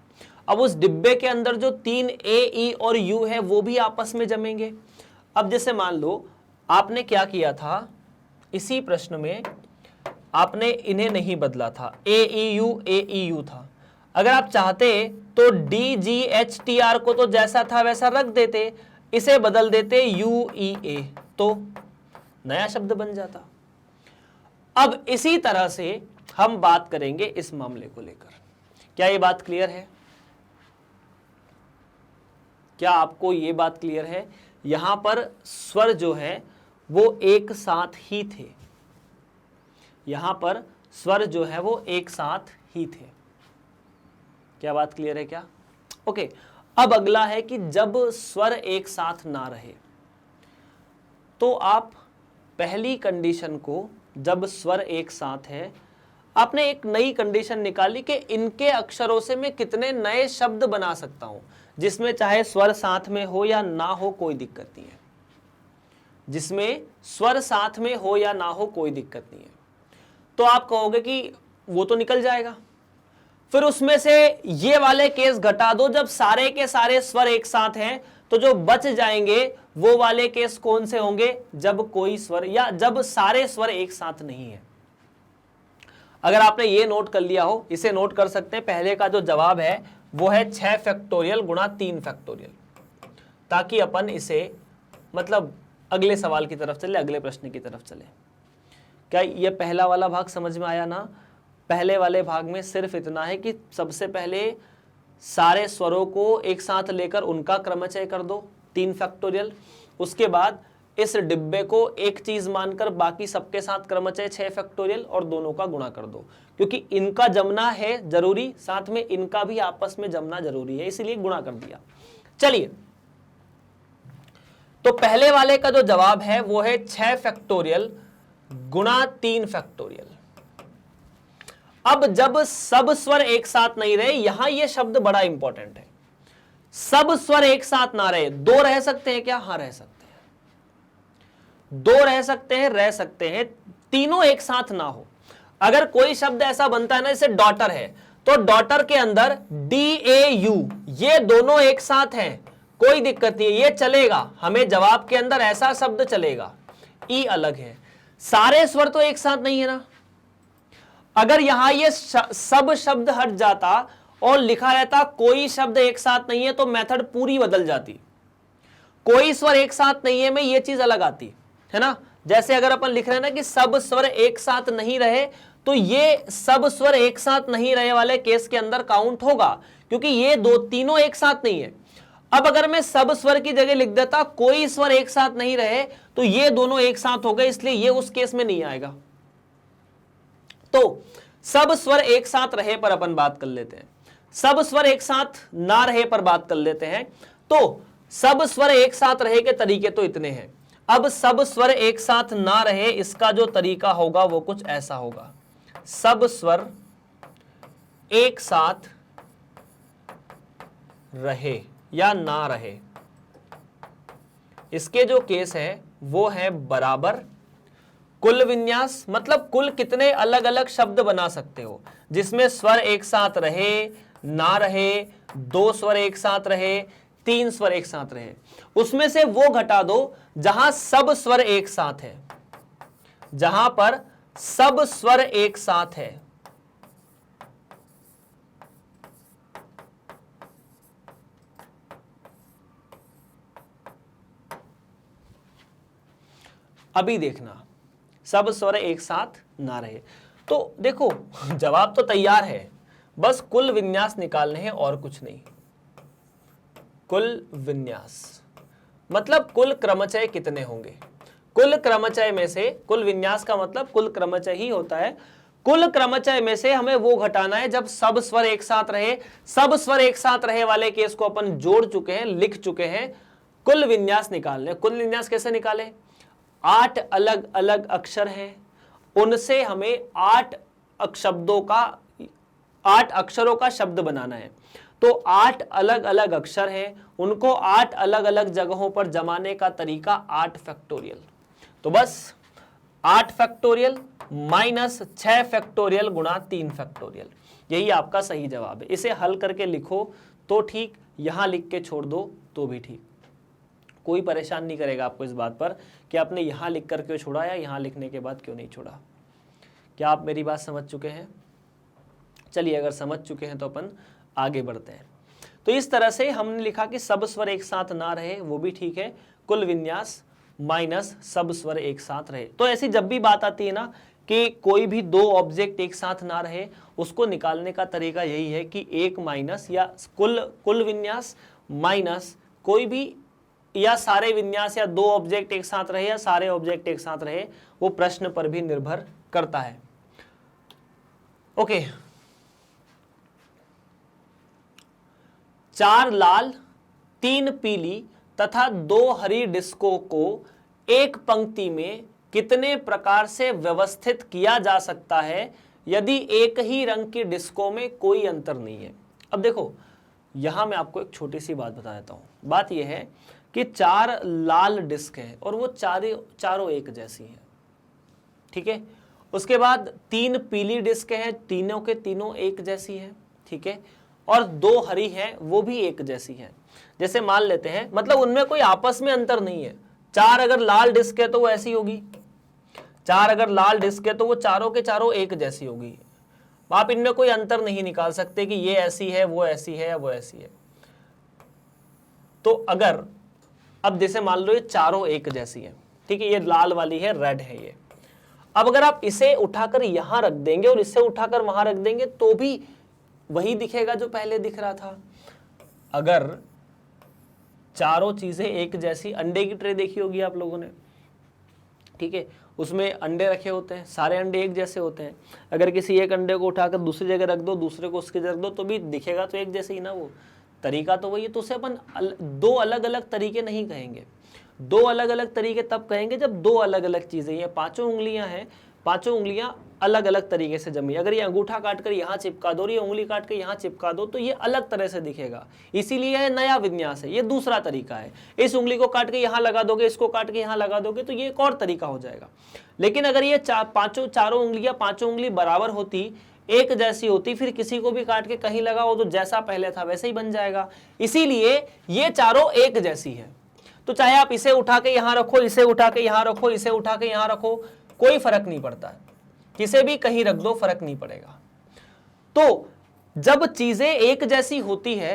अब उस डिब्बे के अंदर जो 3 A, E और U है वो भी आपस में जमेंगे। अब जैसे मान लो आपने क्या किया था, इसी प्रश्न में आपने इन्हें नहीं बदला था, AEU था। अगर आप चाहते तो DGHTR को तो जैसा था वैसा रख देते, इसे बदल देते UEA, तो नया शब्द बन जाता। अब इसी तरह से हम बात करेंगे इस मामले को लेकर। क्या ये बात क्लियर है? क्या आपको ये बात क्लियर है? यहां पर स्वर जो है वो एक साथ ही थे, यहां पर स्वर जो है वो एक साथ ही थे। क्या बात क्लियर है क्या? ओके, अब अगला है कि जब स्वर एक साथ ना रहे तो आप पहली कंडीशन को, जब स्वर एक साथ है, आपने एक नई कंडीशन निकाली कि इनके अक्षरों से मैं कितने नए शब्द बना सकता हूं, जिसमें चाहे स्वर साथ में हो या ना हो कोई दिक्कत नहीं है, जिसमें स्वर साथ में हो या ना हो कोई दिक्कत नहीं है। तो आप कहोगे कि वो तो निकल जाएगा, फिर उसमें से ये वाले केस घटा दो जब सारे के सारे स्वर एक साथ हैं, तो जो बच जाएंगे वो वाले केस कौन से होंगे, जब कोई स्वर या जब सारे स्वर एक साथ नहीं है। अगर आपने ये नोट कर लिया हो, इसे नोट कर सकते हैं, पहले का जो जवाब है वो है 6 फैक्टोरियल गुणा 3 फैक्टोरियल, ताकि अपन इसे मतलब अगले सवाल की तरफ चले, अगले प्रश्न की तरफ चले। क्या ये पहला वाला भाग समझ में आया ना? पहले वाले भाग में सिर्फ इतना है कि सबसे पहले सारे स्वरों को एक साथ लेकर उनका क्रमचय कर दो 3 फैक्टोरियल, उसके बाद इस डिब्बे को एक चीज मानकर बाकी सबके साथ क्रमचय 6 फैक्टोरियल और दोनों का गुणा कर दो, क्योंकि इनका जमना है जरूरी, साथ में इनका भी आपस में जमना जरूरी है, इसलिए गुणा कर दिया। चलिए, तो पहले वाले का जो जवाब है वो है 6 फैक्टोरियल गुणा 3 फैक्टोरियल। अब जब सब स्वर एक साथ नहीं रहे, यहां यह शब्द बड़ा इंपॉर्टेंट है, सब स्वर एक साथ ना रहे, 2 रह सकते हैं क्या? हाँ रह सकते हैं, 2 रह सकते हैं, रह सकते हैं, तीनों एक साथ ना हो। अगर कोई शब्द ऐसा बनता है ना, जैसे डॉटर है, तो डॉटर के अंदर DAU, ये दोनों एक साथ हैं, कोई दिक्कत नहीं है, ये चलेगा, हमें जवाब के अंदर ऐसा शब्द चलेगा। ई अलग है, सारे स्वर तो एक साथ नहीं है ना। अगर यहां ये सब शब्द हट जाता और लिखा रहता कोई शब्द एक साथ नहीं है, तो मेथड पूरी बदल जाती, कोई स्वर एक साथ नहीं है में ये चीज अलग आती है ना। जैसे अगर अपन लिख रहे हैं ना कि सब स्वर एक साथ नहीं रहे, तो ये सब स्वर एक साथ नहीं रहे वाले केस के अंदर काउंट होगा, क्योंकि ये दो तीनों एक साथ नहीं है। अब अगर मैं सब स्वर की जगह लिख देता कोई स्वर एक साथ नहीं रहे, तो ये दोनों एक साथ हो गए, इसलिए ये उस केस में नहीं आएगा। तो सब स्वर एक साथ रहे पर अपन बात कर लेते हैं, सब स्वर एक साथ ना रहे पर बात कर लेते हैं। तो सब स्वर एक साथ रहे के तरीके तो इतने हैं। अब सब स्वर एक साथ ना रहे, इसका जो तरीका होगा वो कुछ ऐसा होगा। सब स्वर एक साथ रहे या ना रहे, इसके जो केस है वो है बराबर कुल विन्यास, मतलब कुल कितने अलग अलग शब्द बना सकते हो जिसमें स्वर एक साथ रहे, ना रहे, दो स्वर एक साथ रहे, तीन स्वर एक साथ रहे, उसमें से वो घटा दो जहां सब स्वर एक साथ है, जहां पर सब स्वर एक साथ है। अभी देखना सब स्वर एक साथ ना रहे, तो देखो जवाब तो तैयार है, बस कुल विन्यास निकालने हैं और कुछ नहीं। कुल विन्यास मतलब कुल क्रमचय कितने होंगे, कुल क्रमचय में से, कुल विन्यास का मतलब कुल क्रमचय ही होता है, कुल क्रमचय में से हमें वो घटाना है जब सब स्वर एक साथ रहे। सब स्वर एक साथ रहे वाले केस को अपन जोड़ चुके हैं, लिख चुके हैं। कुल विन्यास निकालने, कुल विन्यास कैसे निकालें, 8 अलग अलग अक्षर हैं, उनसे हमें 8 शब्दों का, 8 अक्षरों का शब्द बनाना है। तो 8 अलग अलग अक्षर हैं, उनको 8 अलग अलग जगहों पर जमाने का तरीका 8 फैक्टोरियल। तो बस 8 फैक्टोरियल माइनस 6 फैक्टोरियल गुणा 3 फैक्टोरियल, यही आपका सही जवाब है। इसे हल करके लिखो तो ठीक, यहां लिख के छोड़ दो तो भी ठीक, कोई परेशान नहीं करेगा आपको इस बात पर कि आपने यहां लिख कर क्यों छोड़ा या यहां लिखने के बाद क्यों नहीं छोड़ा। क्या आप मेरी बात समझ चुके हैं? चलिए, अगर समझ चुके हैं तो अपन आगे बढ़ते हैं। तो इस तरह से हमने लिखा कि सब स्वर एक साथ ना रहे, वो भी ठीक है, कुल विन्यास माइनस सब स्वर एक साथ रहे। तो ऐसी जब भी बात आती है ना कि कोई भी दो ऑब्जेक्ट एक साथ ना रहे, उसको निकालने का तरीका यही है कि एक माइनस या कुल विन्यास माइनस कोई भी या सारे विन्यास, या दो ऑब्जेक्ट एक साथ रहे या सारे ऑब्जेक्ट एक साथ रहे, वो प्रश्न पर भी निर्भर करता है। ओके, 4 लाल 3 पीली तथा 2 हरी डिस्को को एक पंक्ति में कितने प्रकार से व्यवस्थित किया जा सकता है यदि एक ही रंग की डिस्को में कोई अंतर नहीं है। अब देखो, यहां मैं आपको एक छोटी सी बात बता देता हूं। बात यह है कि 4 लाल डिस्क है और वो चारों एक जैसी है, ठीक है। उसके बाद 3 पीली डिस्क है, तीनों के तीनों एक जैसी है, ठीक है। और 2 हरी है, वो भी एक जैसी है। जैसे मान लेते हैं, मतलब उनमें कोई आपस में अंतर नहीं है। 4 अगर लाल डिस्क है तो वो ऐसी होगी, 4 अगर लाल डिस्क है तो वो चारों के चारों एक जैसी होगी। आप इनमें कोई अंतर नहीं निकाल सकते कि ये ऐसी है, वो ऐसी है या वो ऐसी है। तो अगर अब जैसे मान लो ये चारों एक जैसी है, ठीक है, ये लाल वाली है, रेड है ये। अब अगर आप इसे उठाकर यहां रख देंगे और इसे उठाकर वहां रख देंगे तो भी वही दिखेगा जो पहले दिख रहा था। अगर चारों चीजें एक जैसी, अंडे की ट्रे देखी होगी आप लोगों ने, ठीक है, उसमें अंडे रखे होते हैं, सारे अंडे एक जैसे होते हैं। अगर किसी एक अंडे को उठाकर दूसरी जगह रख दो, दूसरे को उसकी जगह रख दो, तो भी दिखेगा तो एक जैसे ही ना, वो तरीका तो वही है। तो उसे अपन दो अलग अलग तरीके नहीं कहेंगे। दो अलग अलग तरीके तब कहेंगे जब दो अलग अलग चीजें, ये 5 उंगलियां हैं, 5 उंगलियां अलग अलग तरीके से जमी। अगर ये अंगूठा काटकर यहाँ चिपका दो और ये उंगली काट कर यहाँ चिपका दो तो ये अलग तरह से दिखेगा, इसीलिए यह नया विन्यास है, ये दूसरा तरीका है। इस उंगली को काट के यहाँ लगा दोगे, इसको काट के यहाँ लगा दोगे तो ये एक और तरीका हो जाएगा। लेकिन अगर ये चारों उंगलियां, 5 उंगली बराबर होती, एक जैसी होती, फिर किसी को भी काट के कहीं लगाओ तो जैसा पहले था वैसे ही बन जाएगा। इसीलिए ये चारों एक जैसी है। तो चाहे आप इसे उठा के यहां रखो, इसे उठा के यहां रखो, इसे उठा के यहां रखो, कोई फर्क नहीं पड़ता है, किसे भी कहीं रख दो फर्क नहीं पड़ेगा। तो जब चीजें एक जैसी होती है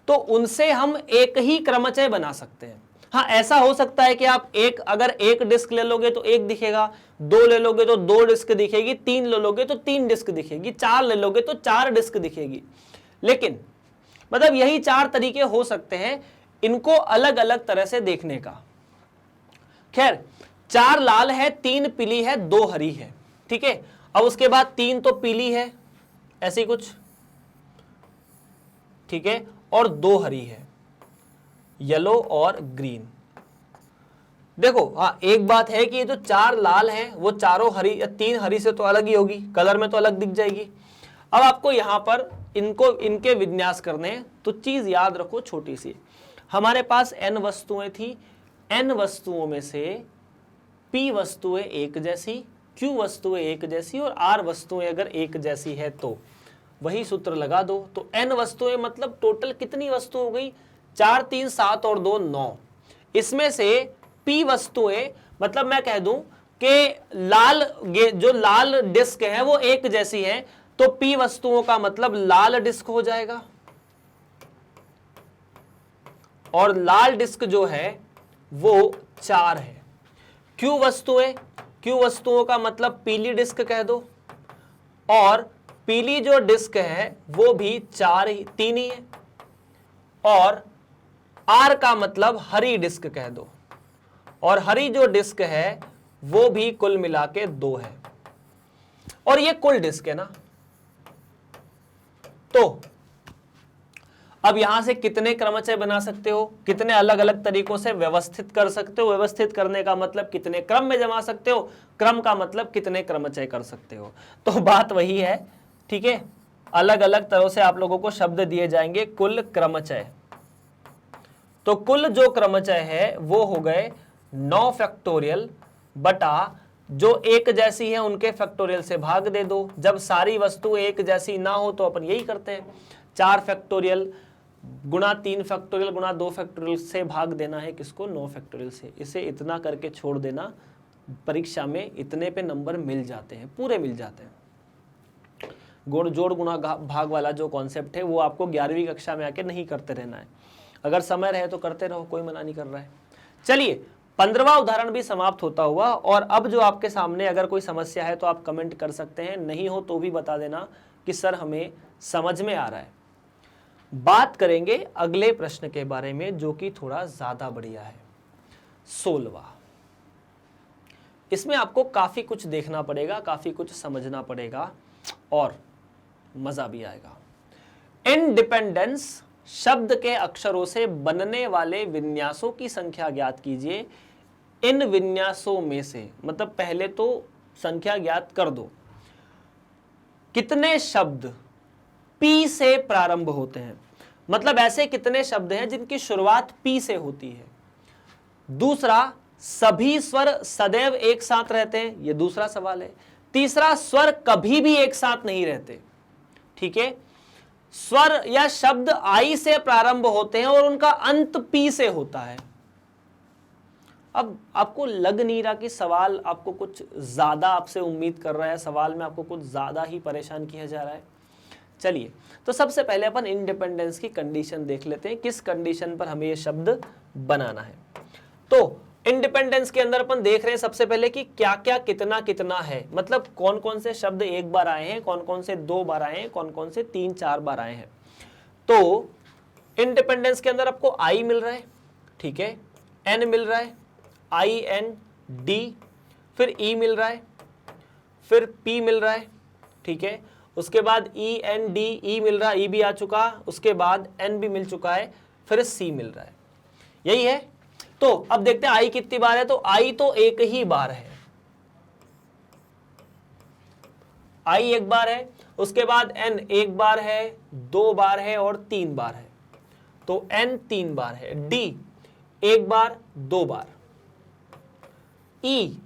तो उनसे हम एक ही क्रमचय बना सकते हैं। हाँ, ऐसा हो सकता है कि आप अगर एक डिस्क ले लोगे तो एक दिखेगा, 2 ले लोगे तो 2 डिस्क दिखेगी, 3 ले लोगे तो 3 डिस्क दिखेगी, 4 ले लोगे तो 4 डिस्क दिखेगी। लेकिन मतलब यही 4 तरीके हो सकते हैं इनको अलग अलग तरह से देखने का। खैर, 4 लाल है, 3 पीली है, 2 हरी है, ठीक है। अब उसके बाद 3 तो पीली है, ऐसी कुछ, ठीक है, और 2 हरी है, येलो और ग्रीन। देखो, हाँ, एक बात है कि ये जो 4 लाल है वो चारों हरी या 3 हरी से तो अलग ही होगी, कलर में तो अलग दिख जाएगी। अब आपको यहां पर इनके विन्यास करने हैं, तो चीज याद रखो छोटी सी, हमारे पास n वस्तुएं थी, n वस्तुओं में से p वस्तुएं एक जैसी, q वस्तुएं एक जैसी और r वस्तुएं अगर एक जैसी है तो वही सूत्र लगा दो। तो n वस्तुएं मतलब टोटल कितनी वस्तु हो गई, 4 3 7 और 2 9। इसमें से p वस्तुएं मतलब मैं कह दूं कि जो लाल डिस्क है वो एक जैसी है, तो p वस्तुओं का मतलब लाल डिस्क हो जाएगा, और लाल डिस्क जो है वो 4 है। q वस्तुओं का मतलब पीली डिस्क कह दो, और पीली जो डिस्क है वो भी 3 ही है, और r का मतलब हरी डिस्क कह दो, और हरी जो डिस्क है वो भी कुल मिला के 2 है, और ये कुल डिस्क है ना। तो अब यहां से कितने क्रमचय बना सकते हो, कितने अलग अलग तरीकों से व्यवस्थित कर सकते हो, व्यवस्थित करने का मतलब कितने क्रम में जमा सकते हो, क्रम का मतलब कितने क्रमचय कर सकते हो। तो बात वही है, ठीक है, अलग अलग तरह से आप लोगों को शब्द दिए जाएंगे। कुल क्रमचय, तो कुल जो क्रमचय है वो हो गए 9 फैक्टोरियल बटा जो एक जैसी है उनके फैक्टोरियल से भाग दे दो। जब सारी वस्तु एक जैसी ना हो तो अपन यही करते हैं, 4 फैक्टोरियल गुणा 3 फैक्टोरियल गुणा 2 फैक्टोरियल से भाग देना है किसको, 9 फैक्टोरियल से। इसे इतना करके छोड़ देना, परीक्षा में इतने पे नंबर मिल जाते हैं, पूरे मिल जाते हैं। जोड़ गुणा भाग वाला जो कॉन्सेप्ट है वो आपको 11वीं कक्षा में आके नहीं करते रहना है, अगर समय रहे तो करते रहो, कोई मना नहीं कर रहा है। चलिए, 15वां उदाहरण भी समाप्त होता हुआ, और अब जो आपके सामने अगर कोई समस्या है तो आप कमेंट कर सकते हैं, नहीं हो तो भी बता देना कि सर हमें समझ में आ रहा है। बात करेंगे अगले प्रश्न के बारे में जो कि थोड़ा ज्यादा बढ़िया है, 16वां। इसमें आपको काफी कुछ देखना पड़ेगा, काफी कुछ समझना पड़ेगा और मजा भी आएगा। इंडिपेंडेंस शब्द के अक्षरों से बनने वाले विन्यासों की संख्या ज्ञात कीजिए। इन विन्यासों में से, मतलब पहले तो संख्या ज्ञात कर दो, कितने शब्द पी से प्रारंभ होते हैं, मतलब ऐसे कितने शब्द हैं जिनकी शुरुआत पी से होती है। दूसरा, सभी स्वर सदैव एक साथ रहते हैं, यह दूसरा सवाल है। तीसरा, स्वर कभी भी एक साथ नहीं रहते, ठीक है। स्वर या शब्द आई से प्रारंभ होते हैं और उनका अंत पी से होता है। अब आपको लग नहीं रहा कि सवाल आपको कुछ ज्यादा आपसे उम्मीद कर रहा है, सवाल में आपको कुछ ज्यादा ही परेशान किया जा रहा है। चलिए, तो सबसे पहले अपन इंडिपेंडेंस की कंडीशन देख लेते हैं, किस कंडीशन पर हमें ये शब्द बनाना है। तो इंडिपेंडेंस के अंदर अपन देख रहे हैं सबसे पहले कि क्या क्या कितना कितना है, मतलब कौन कौन से शब्द एक बार आए हैं, कौन कौन से 2 बार आए हैं, कौन कौन से 3 4 बार आए हैं। तो इंडिपेंडेंस के अंदर आपको आई मिल रहा है, ठीक है, एन मिल रहा है, आई एन डी, फिर ई मिल रहा है, फिर पी मिल रहा है, ठीक है, उसके बाद ई एन डी, ई मिल रहा है, ई भी आ चुका, उसके बाद एन भी मिल चुका है, फिर सी मिल रहा है, यही है। तो अब देखते हैं आई कितनी बार है, तो आई तो एक ही बार है, आई एक बार है, उसके बाद एन एक बार है, 2 बार है और 3 बार है, तो एन 3 बार है। डी एक बार 2 बार, ई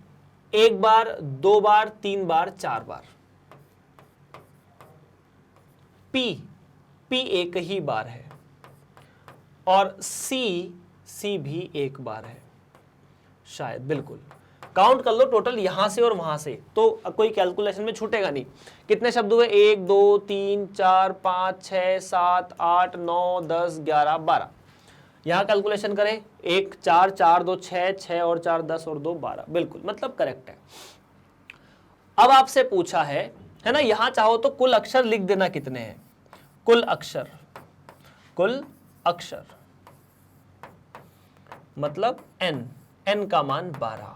एक बार 2 बार 3 बार 4 बार, पी एक ही बार है, और सी भी एक बार है शायद, बिल्कुल काउंट कर लो टोटल यहां से और वहां से, तो कोई कैलकुलेशन में छूटेगा नहीं। कितने शब्द हुए, 1 2 3 4 5 6 7 8 9 10 11 12, यहां कैलकुलेशन करें, 1 4 4 2 6, 6 और 4 10 और 2 12, बिल्कुल मतलब करेक्ट है। अब आपसे पूछा है ना, यहां चाहो तो कुल अक्षर लिख देना कितने हैं, कुल अक्षर मतलब n का मान 12।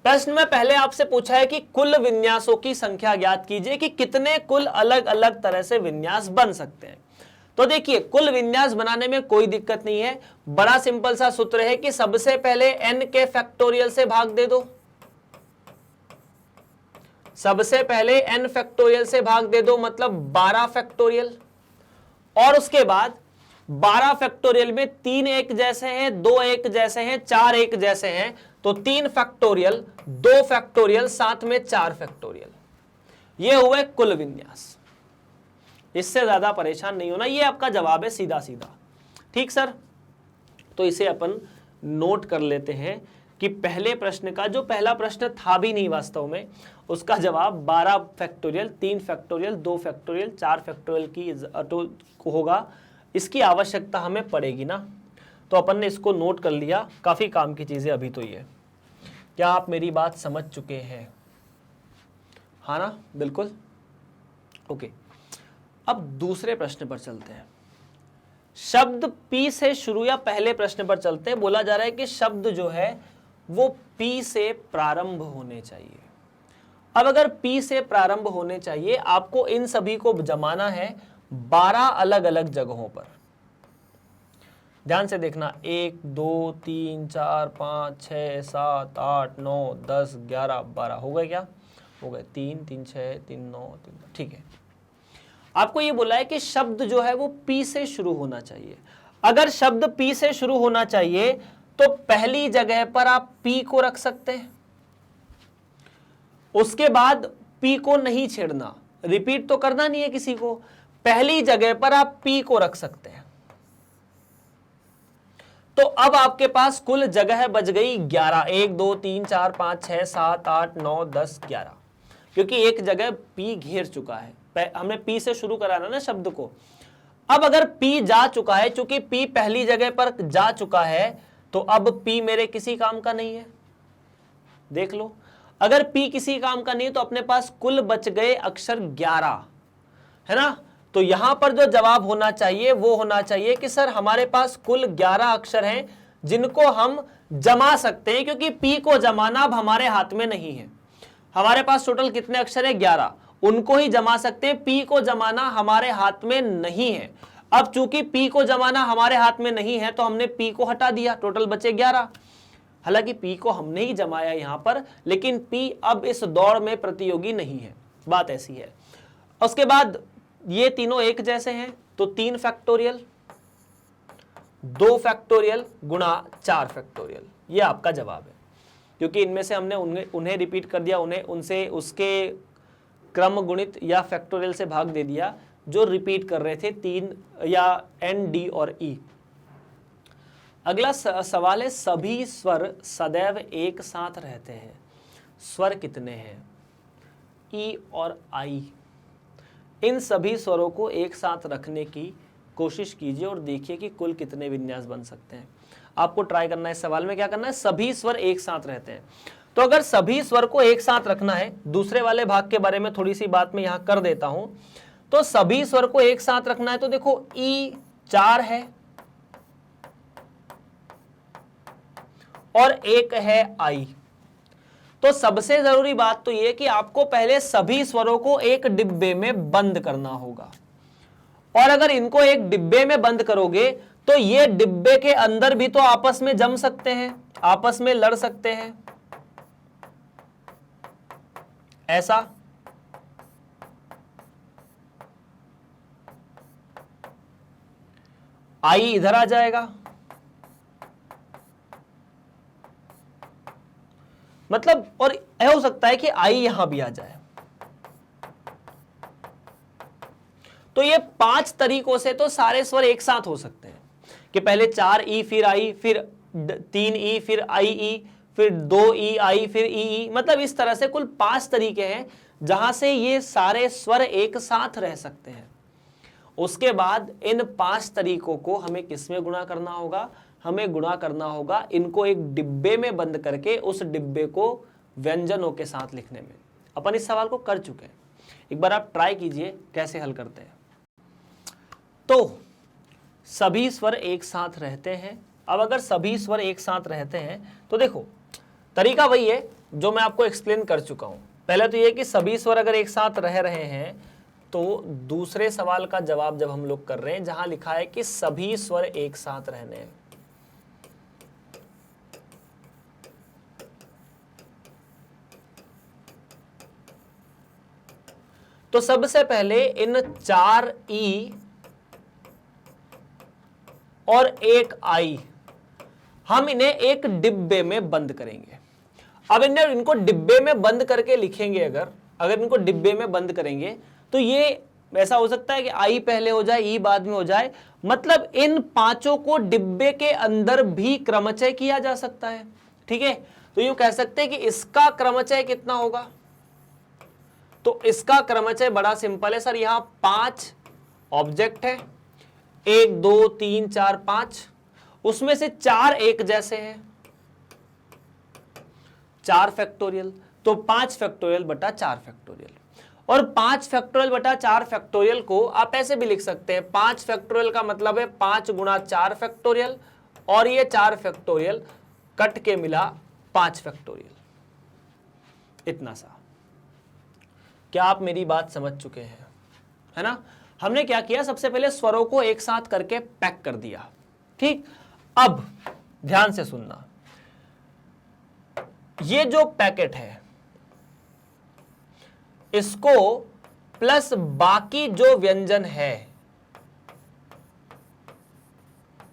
प्रश्न में पहले आपसे पूछा है कि कुल विन्यासों की संख्या ज्ञात कीजिए कि कितने कुल अलग अलग तरह से विन्यास बन सकते हैं। तो देखिए, कुल विन्यास बनाने में कोई दिक्कत नहीं है, बड़ा सिंपल सा सूत्र है कि सबसे पहले n के फैक्टोरियल से भाग दे दो, सबसे पहले n फैक्टोरियल से भाग दे दो, मतलब 12 फैक्टोरियल, और उसके बाद 12 फैक्टोरियल में 3 एक जैसे हैं, 2 एक जैसे हैं, 4 एक जैसे हैं, तो 3 फैक्टोरियल, 2 फैक्टोरियल, साथ में 4 फैक्टोरियल, ये हुए कुल विन्यास। इससे ज्यादा परेशान नहीं होना, ये आपका जवाब है सीधा सीधा। ठीक सर, तो इसे अपन नोट कर लेते हैं कि पहले प्रश्न का, जो पहला प्रश्न था भी नहीं वास्तव में, उसका जवाब 12 फैक्टोरियल, 3 फैक्टोरियल, 2 फैक्टोरियल, 4 फैक्टोरियल की तो होगा। इसकी आवश्यकता हमें पड़ेगी ना, तो अपन ने इसको नोट कर लिया, काफी काम की चीजें अभी तो ये। क्या आप मेरी बात समझ चुके हैं? हाँ ना, बिल्कुल ओके। अब दूसरे प्रश्न पर चलते हैं। शब्द पी से शुरू, या पहले प्रश्न पर चलते हैं। बोला जा रहा है कि शब्द जो है वो पी से प्रारंभ होने चाहिए। अब अगर पी से प्रारंभ होने चाहिए, आपको इन सभी को जमाना है 12 अलग अलग जगहों पर। ध्यान से देखना, 1 2 3 4 5 6 7 8 9 10 11 12 हो गए। क्या हो गए? 3 3 6 3 9 3, ठीक है। आपको ये बोला है कि शब्द जो है वो पी से शुरू होना चाहिए। अगर शब्द पी से शुरू होना चाहिए तो पहली जगह पर आप पी को रख सकते हैं, उसके बाद पी को नहीं छेड़ना, रिपीट तो करना नहीं है किसी को, पहली जगह पर आप पी को रख सकते हैं। तो अब आपके पास कुल जगह बच गई 11, 1 2 3 4 5 6 7 8 9 10 11, क्योंकि एक जगह पी घेर चुका है। हमने पी से शुरू कराना ना शब्द को। अब अगर पी जा चुका है, चूंकि पी पहली जगह पर जा चुका है, तो अब पी मेरे किसी काम का नहीं है। देख लो, अगर पी किसी काम का नहीं तो अपने पास कुल बच गए अक्षर 11, है ना। तो यहां पर जो जवाब होना चाहिए वो होना चाहिए कि सर हमारे पास कुल 11 अक्षर हैं जिनको हम जमा सकते हैं, क्योंकि पी को जमाना अब हमारे हाथ में नहीं है। हमारे पास टोटल कितने अक्षर है? 11, उनको ही जमा सकते हैं, पी को जमाना हमारे हाथ में नहीं है। अब चूंकि पी को जमाना हमारे हाथ में नहीं है तो हमने पी को हटा दिया, टोटल बचे 11। हालांकि पी को हमने ही जमाया यहां पर, लेकिन पी अब इस दौड़ में प्रतियोगी नहीं है, बात ऐसी है। उसके बाद ये तीनों एक जैसे हैं, तो 3 फैक्टोरियल, 2 फैक्टोरियल गुणा 4 फैक्टोरियल, ये आपका जवाब है। क्योंकि इनमें से हमने उन्हें रिपीट कर दिया, उनसे उसके क्रम गुणित या फैक्टोरियल से भाग दे दिया जो रिपीट कर रहे थे, 3 या एन, डी और ई। अगला सवाल है, सभी स्वर सदैव एक साथ रहते हैं, स्वर कितने हैं? ई और आई। इन सभी स्वरों को एक साथ रखने की कोशिश कीजिए और देखिए कि कुल कितने विन्यास बन सकते हैं। आपको ट्राई करना है, सवाल में क्या करना है, सभी स्वर एक साथ रहते हैं। तो अगर सभी स्वर को एक साथ रखना है, दूसरे वाले भाग के बारे में थोड़ी सी बात मैं यहां कर देता हूं। तो सभी स्वर को एक साथ रखना है तो देखो, ई 4 है और 1 है आई। तो सबसे जरूरी बात तो यह कि आपको पहले सभी स्वरों को एक डिब्बे में बंद करना होगा, और अगर इनको एक डिब्बे में बंद करोगे तो ये डिब्बे के अंदर भी तो आपस में जम सकते हैं, आपस में लड़ सकते हैं, ऐसा। आई इधर आ जाएगा, मतलब, और यह हो सकता है कि आई यहां भी आ जाए। तो ये 5 तरीकों से तो सारे स्वर एक साथ हो सकते हैं कि पहले 4 ई फिर आई, फिर 3 ई फिर आई ई, फिर 2 ई आई फिर ई ई, मतलब इस तरह से कुल 5 तरीके हैं जहां से ये सारे स्वर एक साथ रह सकते हैं। उसके बाद इन 5 तरीकों को हमें किसमें गुणा करना होगा, हमें गुणा करना होगा इनको एक डिब्बे में बंद करके, उस डिब्बे को व्यंजनों के साथ लिखने में। अपन इस सवाल को कर चुके हैं, एक बार आप ट्राई कीजिए कैसे हल करते हैं। तो सभी स्वर एक साथ रहते हैं। अब अगर सभी स्वर एक साथ रहते हैं तो देखो तरीका वही है जो मैं आपको एक्सप्लेन कर चुका हूं। पहले तो ये कि सभी स्वर अगर एक साथ रह रहे हैं तो दूसरे सवाल का जवाब जब हम लोग कर रहे हैं जहां लिखा है कि सभी स्वर एक साथ रहने हैं, तो सबसे पहले इन 4 ई और एक आई हम इन्हें एक डिब्बे में बंद करेंगे। अब इनको डिब्बे में बंद करके लिखेंगे, अगर इनको डिब्बे में बंद करेंगे तो ये ऐसा हो सकता है कि आई पहले हो जाए, ई बाद में हो जाए, मतलब इन 5 को डिब्बे के अंदर भी क्रमचय किया जा सकता है। ठीक है, तो यूं कह सकते हैं कि इसका क्रमचय कितना होगा, तो इसका क्रमचय बड़ा सिंपल है सर। यहां 5 ऑब्जेक्ट है, 1 2 3 4 5, उसमें से 4 एक जैसे हैं, 4 फैक्टोरियल, तो 5 फैक्टोरियल बटा 4 फैक्टोरियल। और 5 फैक्टोरियल बटा 4 फैक्टोरियल को आप ऐसे भी लिख सकते हैं, 5 फैक्टोरियल का मतलब है 5 गुणा 4 फैक्टोरियल, और ये 4 फैक्टोरियल कट के मिला 5 फैक्टोरियल। इतना सा। क्या आप मेरी बात समझ चुके हैं, है ना? हमने क्या किया, सबसे पहले स्वरों को एक साथ करके पैक कर दिया। ठीक, अब ध्यान से सुनना, ये जो पैकेट है इसको प्लस बाकी जो व्यंजन है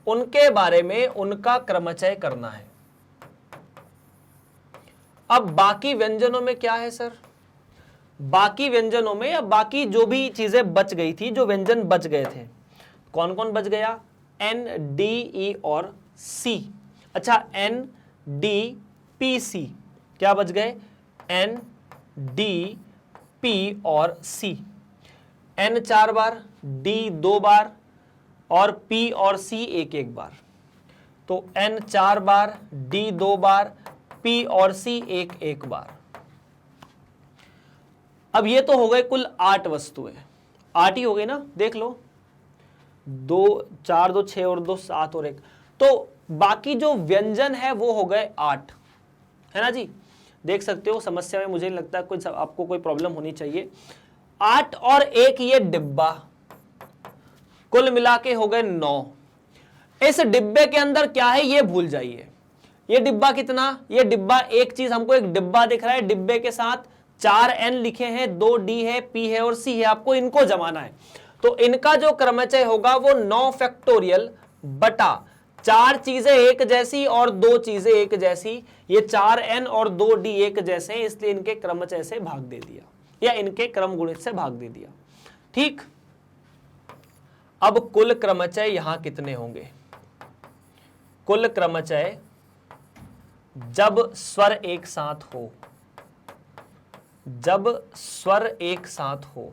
उनके बारे में उनका क्रमचय करना है। अब बाकी व्यंजनों में क्या है सर, बाकी व्यंजनों में या बाकी जो भी चीजें बच गई थी, जो व्यंजन बच गए थे, कौन कौन बच गया, एन डी ई और सी। अच्छा, एन डी पी सी क्या बच गए, एन डी पी और सी। एन 4 बार, डी 2 बार और पी और सी एक एक बार, तो एन 4 बार, डी 2 बार, पी और सी एक एक बार। अब ये तो हो गए कुल 8 वस्तुएं, 8 ही हो गई ना, देख लो, 2 4 2 6 और 2 7 और 1, तो बाकी जो व्यंजन है वो हो गए 8, है ना जी। देख सकते हो समस्या में, मुझे नहीं लगता कुछ आपको कोई प्रॉब्लम होनी चाहिए। 8 और 1 ये डिब्बा, कुल मिला के हो गए 9। इस डिब्बे के अंदर क्या है ये भूल जाइए। ये डिब्बा कितना, ये डिब्बा, एक चीज हमको एक डिब्बा दिख रहा है, डिब्बे के साथ 4 एन लिखे हैं, 2 डी है, पी है और सी है, आपको इनको जमाना है। तो इनका जो क्रमचय होगा वो 9 फैक्टोरियल बटा 4 चीजें एक जैसी और 2 चीजें एक जैसी, ये 4 एन और 2 डी एक जैसे हैं, इसलिए इनके क्रमचय से भाग दे दिया या इनके क्रम गुणित से भाग दे दिया। ठीक, अब कुल क्रमचय यहां कितने होंगे, कुल क्रमचय जब स्वर एक साथ हो, जब स्वर एक साथ हो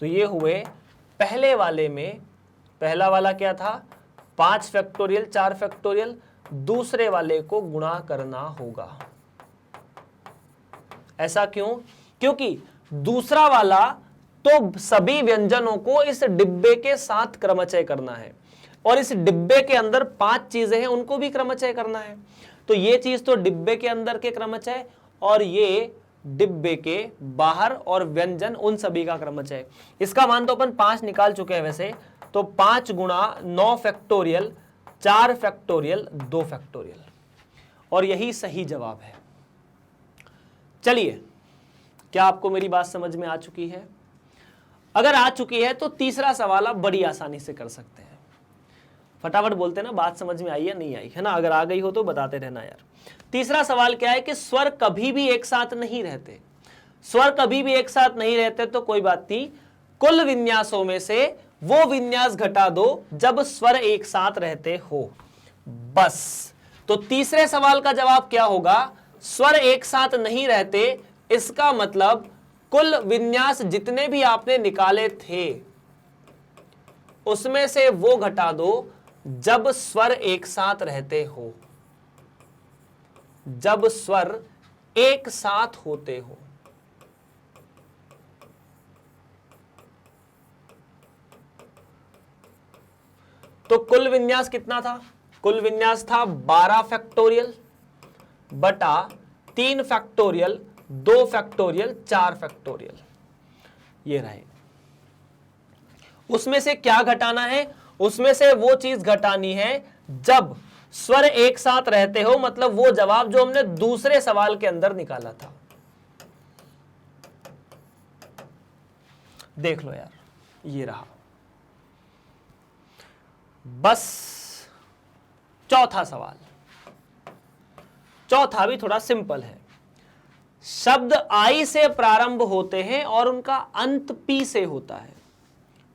तो ये हुए पहले वाले में, पहला वाला क्या था 5 फैक्टोरियल 4 फैक्टोरियल, दूसरे वाले को गुणा करना होगा। ऐसा क्यों, क्योंकि दूसरा वाला तो सभी व्यंजनों को इस डिब्बे के साथ क्रमचय करना है और इस डिब्बे के अंदर 5 चीजें हैं उनको भी क्रमचय करना है। तो ये चीज तो डिब्बे के अंदर के क्रमचय और ये डिब्बे के बाहर और व्यंजन उन सभी का क्रमचय। इसका मान तो अपन 5 निकाल चुके हैं वैसे, तो 5 गुणा 9 फैक्टोरियल 4 फैक्टोरियल 2 फैक्टोरियल, और यही सही जवाब है। चलिए, क्या आपको मेरी बात समझ में आ चुकी है? अगर आ चुकी है तो तीसरा सवाल आप बड़ी आसानी से कर सकते हैं। फटाफट बोलते ना बात समझ में आई या नहीं आई, है ना? अगर आ गई हो तो बताते रहना यार। तीसरा सवाल क्या है कि स्वर कभी भी एक साथ नहीं रहते। स्वर कभी भी एक साथ नहीं रहते तो कोई बात नहीं, कुल विन्यासों में से वो विन्यास घटा दो जब स्वर एक साथ रहते हो, बस। तो तीसरे सवाल का जवाब क्या होगा, स्वर एक साथ नहीं रहते, इसका मतलब कुल विन्यास जितने भी आपने निकाले थे उसमें से वो घटा दो जब स्वर एक साथ रहते हो, जब स्वर एक साथ होते हो। तो कुल विन्यास कितना था? कुल विन्यास था 12 फैक्टोरियल बटा 3 फैक्टोरियल 2 फैक्टोरियल 4 फैक्टोरियल, ये रहे। उसमें से क्या घटाना है? उसमें से वो चीज घटानी है जब स्वर एक साथ रहते हो, मतलब वो जवाब जो हमने दूसरे सवाल के अंदर निकाला था। देख लो यार, ये रहा। बस चौथा सवाल, चौथा भी थोड़ा सिंपल है। शब्द आई से प्रारंभ होते हैं और उनका अंत पी से होता है,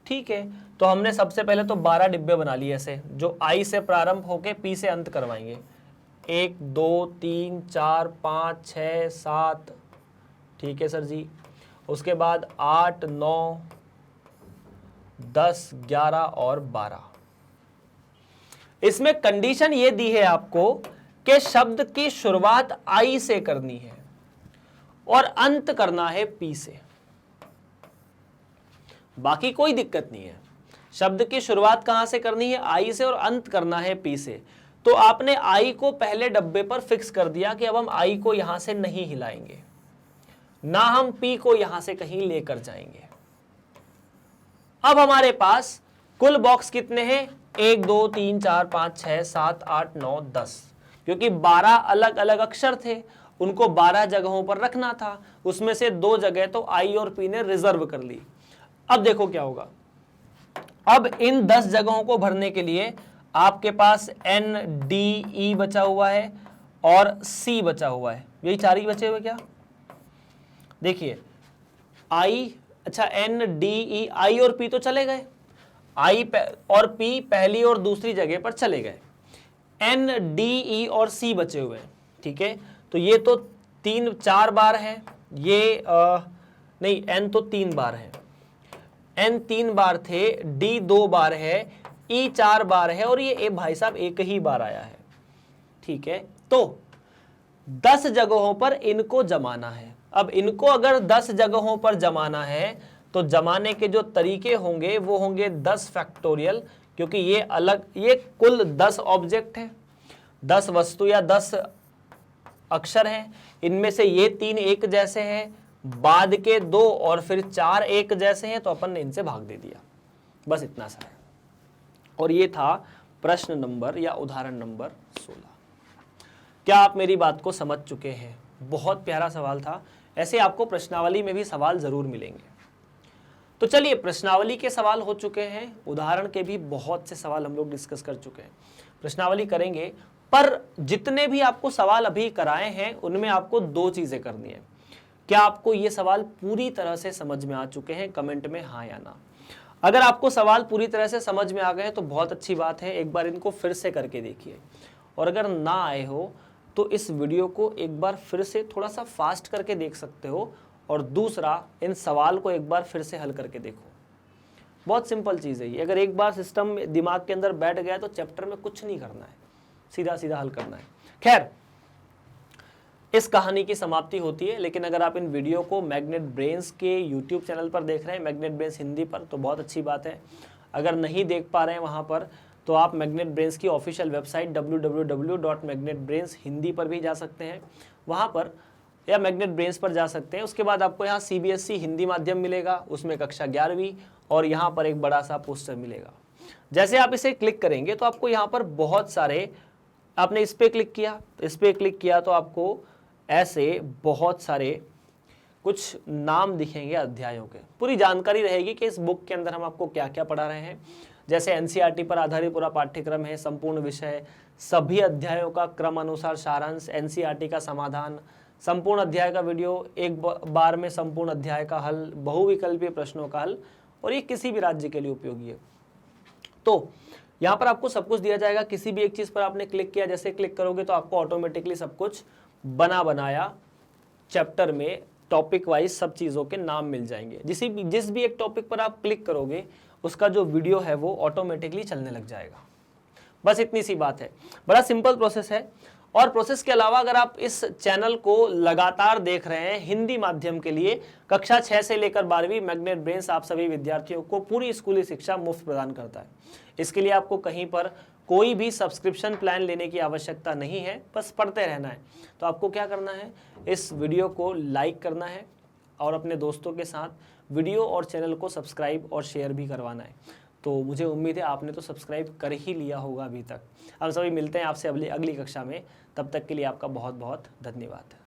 ठीक है। तो हमने सबसे पहले तो 12 डिब्बे बना लिए ऐसे, जो आई से प्रारंभ होके पी से अंत करवाएंगे। 1 2 3 4 5 6 7, ठीक है सर जी। उसके बाद 8 9 10 11 और 12। इसमें कंडीशन ये दी है आपको कि शब्द की शुरुआत आई से करनी है और अंत करना है पी से। बाकी कोई दिक्कत नहीं है। शब्द की शुरुआत कहां से करनी है? आई से, और अंत करना है पी से। तो आपने आई को पहले डब्बे पर फिक्स कर दिया कि अब हम आई को यहां से नहीं हिलाएंगे, ना हम पी को यहां से कहीं लेकर जाएंगे। अब हमारे पास कुल बॉक्स कितने हैं? 1 2 3 4 5 6 7 8 9 10, क्योंकि 12 अलग अलग अक्षर थे, उनको 12 जगहों पर रखना था। उसमें से 2 जगह तो आई और पी ने रिजर्व कर ली। अब देखो क्या होगा। अब इन 10 जगहों को भरने के लिए आपके पास एन डी ई बचा हुआ है और सी बचा हुआ है, यही 4 ही बचे हुए क्या? देखिए आई, अच्छा एन डी ई, आई और पी तो चले गए, आई और पी पहली और दूसरी जगह पर चले गए। एन डी ई और सी बचे हुए हैं, ठीक है। तो ये तो 4 बार है, ये नहीं, एन तो 3 बार है, एन 3 बार थे, डी 2 बार है, ई 4 बार है, और ये ए भाई साहब 1 ही बार आया है, ठीक है। तो 10 जगहों पर इनको जमाना है। अब इनको अगर 10 जगहों पर जमाना है तो जमाने के जो तरीके होंगे वो होंगे 10 फैक्टोरियल, क्योंकि ये अलग, ये कुल 10 ऑब्जेक्ट है, 10 वस्तु या 10 अक्षर हैं। इनमें से ये 3 एक जैसे हैं, बाद के 2 और फिर 4 एक जैसे हैं, तो अपन ने इनसे भाग दे दिया, बस इतना सा है। और ये था प्रश्न नंबर या उदाहरण नंबर 16। क्या आप मेरी बात को समझ चुके हैं? बहुत प्यारा सवाल था। ऐसे आपको प्रश्नावली में भी सवाल जरूर मिलेंगे। तो चलिए, प्रश्नावली के सवाल हो चुके हैं, उदाहरण के भी बहुत से सवाल हम लोग डिस्कस कर चुके हैं। प्रश्नावली करेंगे, पर जितने भी आपको सवाल अभी कराए हैं उनमें आपको 2 चीजें करनी है। क्या आपको ये सवाल पूरी तरह से समझ में आ चुके हैं? कमेंट में हाँ या ना। अगर आपको सवाल पूरी तरह से समझ में आ गए तो बहुत अच्छी बात है, एक बार इनको फिर से करके देखिए। और अगर ना आए हो तो इस वीडियो को एक बार फिर से थोड़ा सा फास्ट करके देख सकते हो, और दूसरा, इन सवाल को एक बार फिर से हल करके देखो। बहुत सिंपल चीज़ है ये। अगर एक बार सिस्टम दिमाग के अंदर बैठ गया तो चैप्टर में कुछ नहीं करना है, सीधा सीधा हल करना है। खैर, इस कहानी की समाप्ति होती है। लेकिन अगर आप इन वीडियो को मैग्नेट ब्रेन्स के यूट्यूब चैनल पर देख रहे हैं, मैग्नेट ब्रेन्स हिंदी पर, तो बहुत अच्छी बात है। अगर नहीं देख पा रहे हैं वहाँ पर, तो आप मैग्नेट ब्रेन्स की ऑफिशियल वेबसाइट www.magnetbrainshindi पर भी जा सकते हैं, वहाँ पर, या मैग्नेट ब्रेन्स पर जा सकते हैं। उसके बाद आपको यहाँ CBSE हिंदी माध्यम मिलेगा, उसमें कक्षा 11वीं, और यहाँ पर एक बड़ा सा पोस्टर मिलेगा। जैसे आप इसे क्लिक करेंगे तो आपको यहाँ पर बहुत सारे, आपने इस पर क्लिक किया तो आपको ऐसे बहुत सारे कुछ नाम दिखेंगे अध्यायों के। पूरी जानकारी रहेगी कि इस बुक के अंदर हम आपको क्या क्या पढ़ा रहे हैं। जैसे NCERT पर आधारित पूरा पाठ्यक्रम है, संपूर्ण विषय, सभी अध्यायों का क्रम अनुसार सारांश, NCERT का समाधान, संपूर्ण अध्याय का वीडियो, एक बार में संपूर्ण अध्याय का हल, बहुविकल्पीय प्रश्नों का हल, और ये किसी भी राज्य के लिए उपयोगी है। तो यहाँ पर आपको सब कुछ दिया जाएगा। किसी भी एक चीज़ पर आपने क्लिक किया, जैसे क्लिक करोगे तो आपको ऑटोमेटिकली सब कुछ बना बनाया चैप्टर में टॉपिक वाइज सब चीज़ों के नाम मिल जाएंगे। जिस भी एक टॉपिक पर आप क्लिक करोगे उसका जो वीडियो है वो ऑटोमेटिकली चलने लग जाएगा। बस इतनी सी बात है, बड़ा सिंपल प्रोसेस है। और प्रोसेस के अलावा अगर आप इस चैनल को लगातार देख रहे हैं हिंदी माध्यम के लिए, कक्षा 6 से लेकर 12वीं मैग्नेट ब्रेन्स आप सभी विद्यार्थियों को पूरी स्कूली शिक्षा मुफ्त प्रदान करता है। इसके लिए आपको कहीं पर कोई भी सब्सक्रिप्शन प्लान लेने की आवश्यकता नहीं है, बस पढ़ते रहना है। तो आपको क्या करना है, इस वीडियो को लाइक करना है और अपने दोस्तों के साथ वीडियो और चैनल को सब्सक्राइब और शेयर भी करवाना है। तो मुझे उम्मीद है आपने तो सब्सक्राइब कर ही लिया होगा अभी तक। हम सभी मिलते हैं आपसे अगली कक्षा में, तब तक के लिए आपका बहुत बहुत धन्यवाद।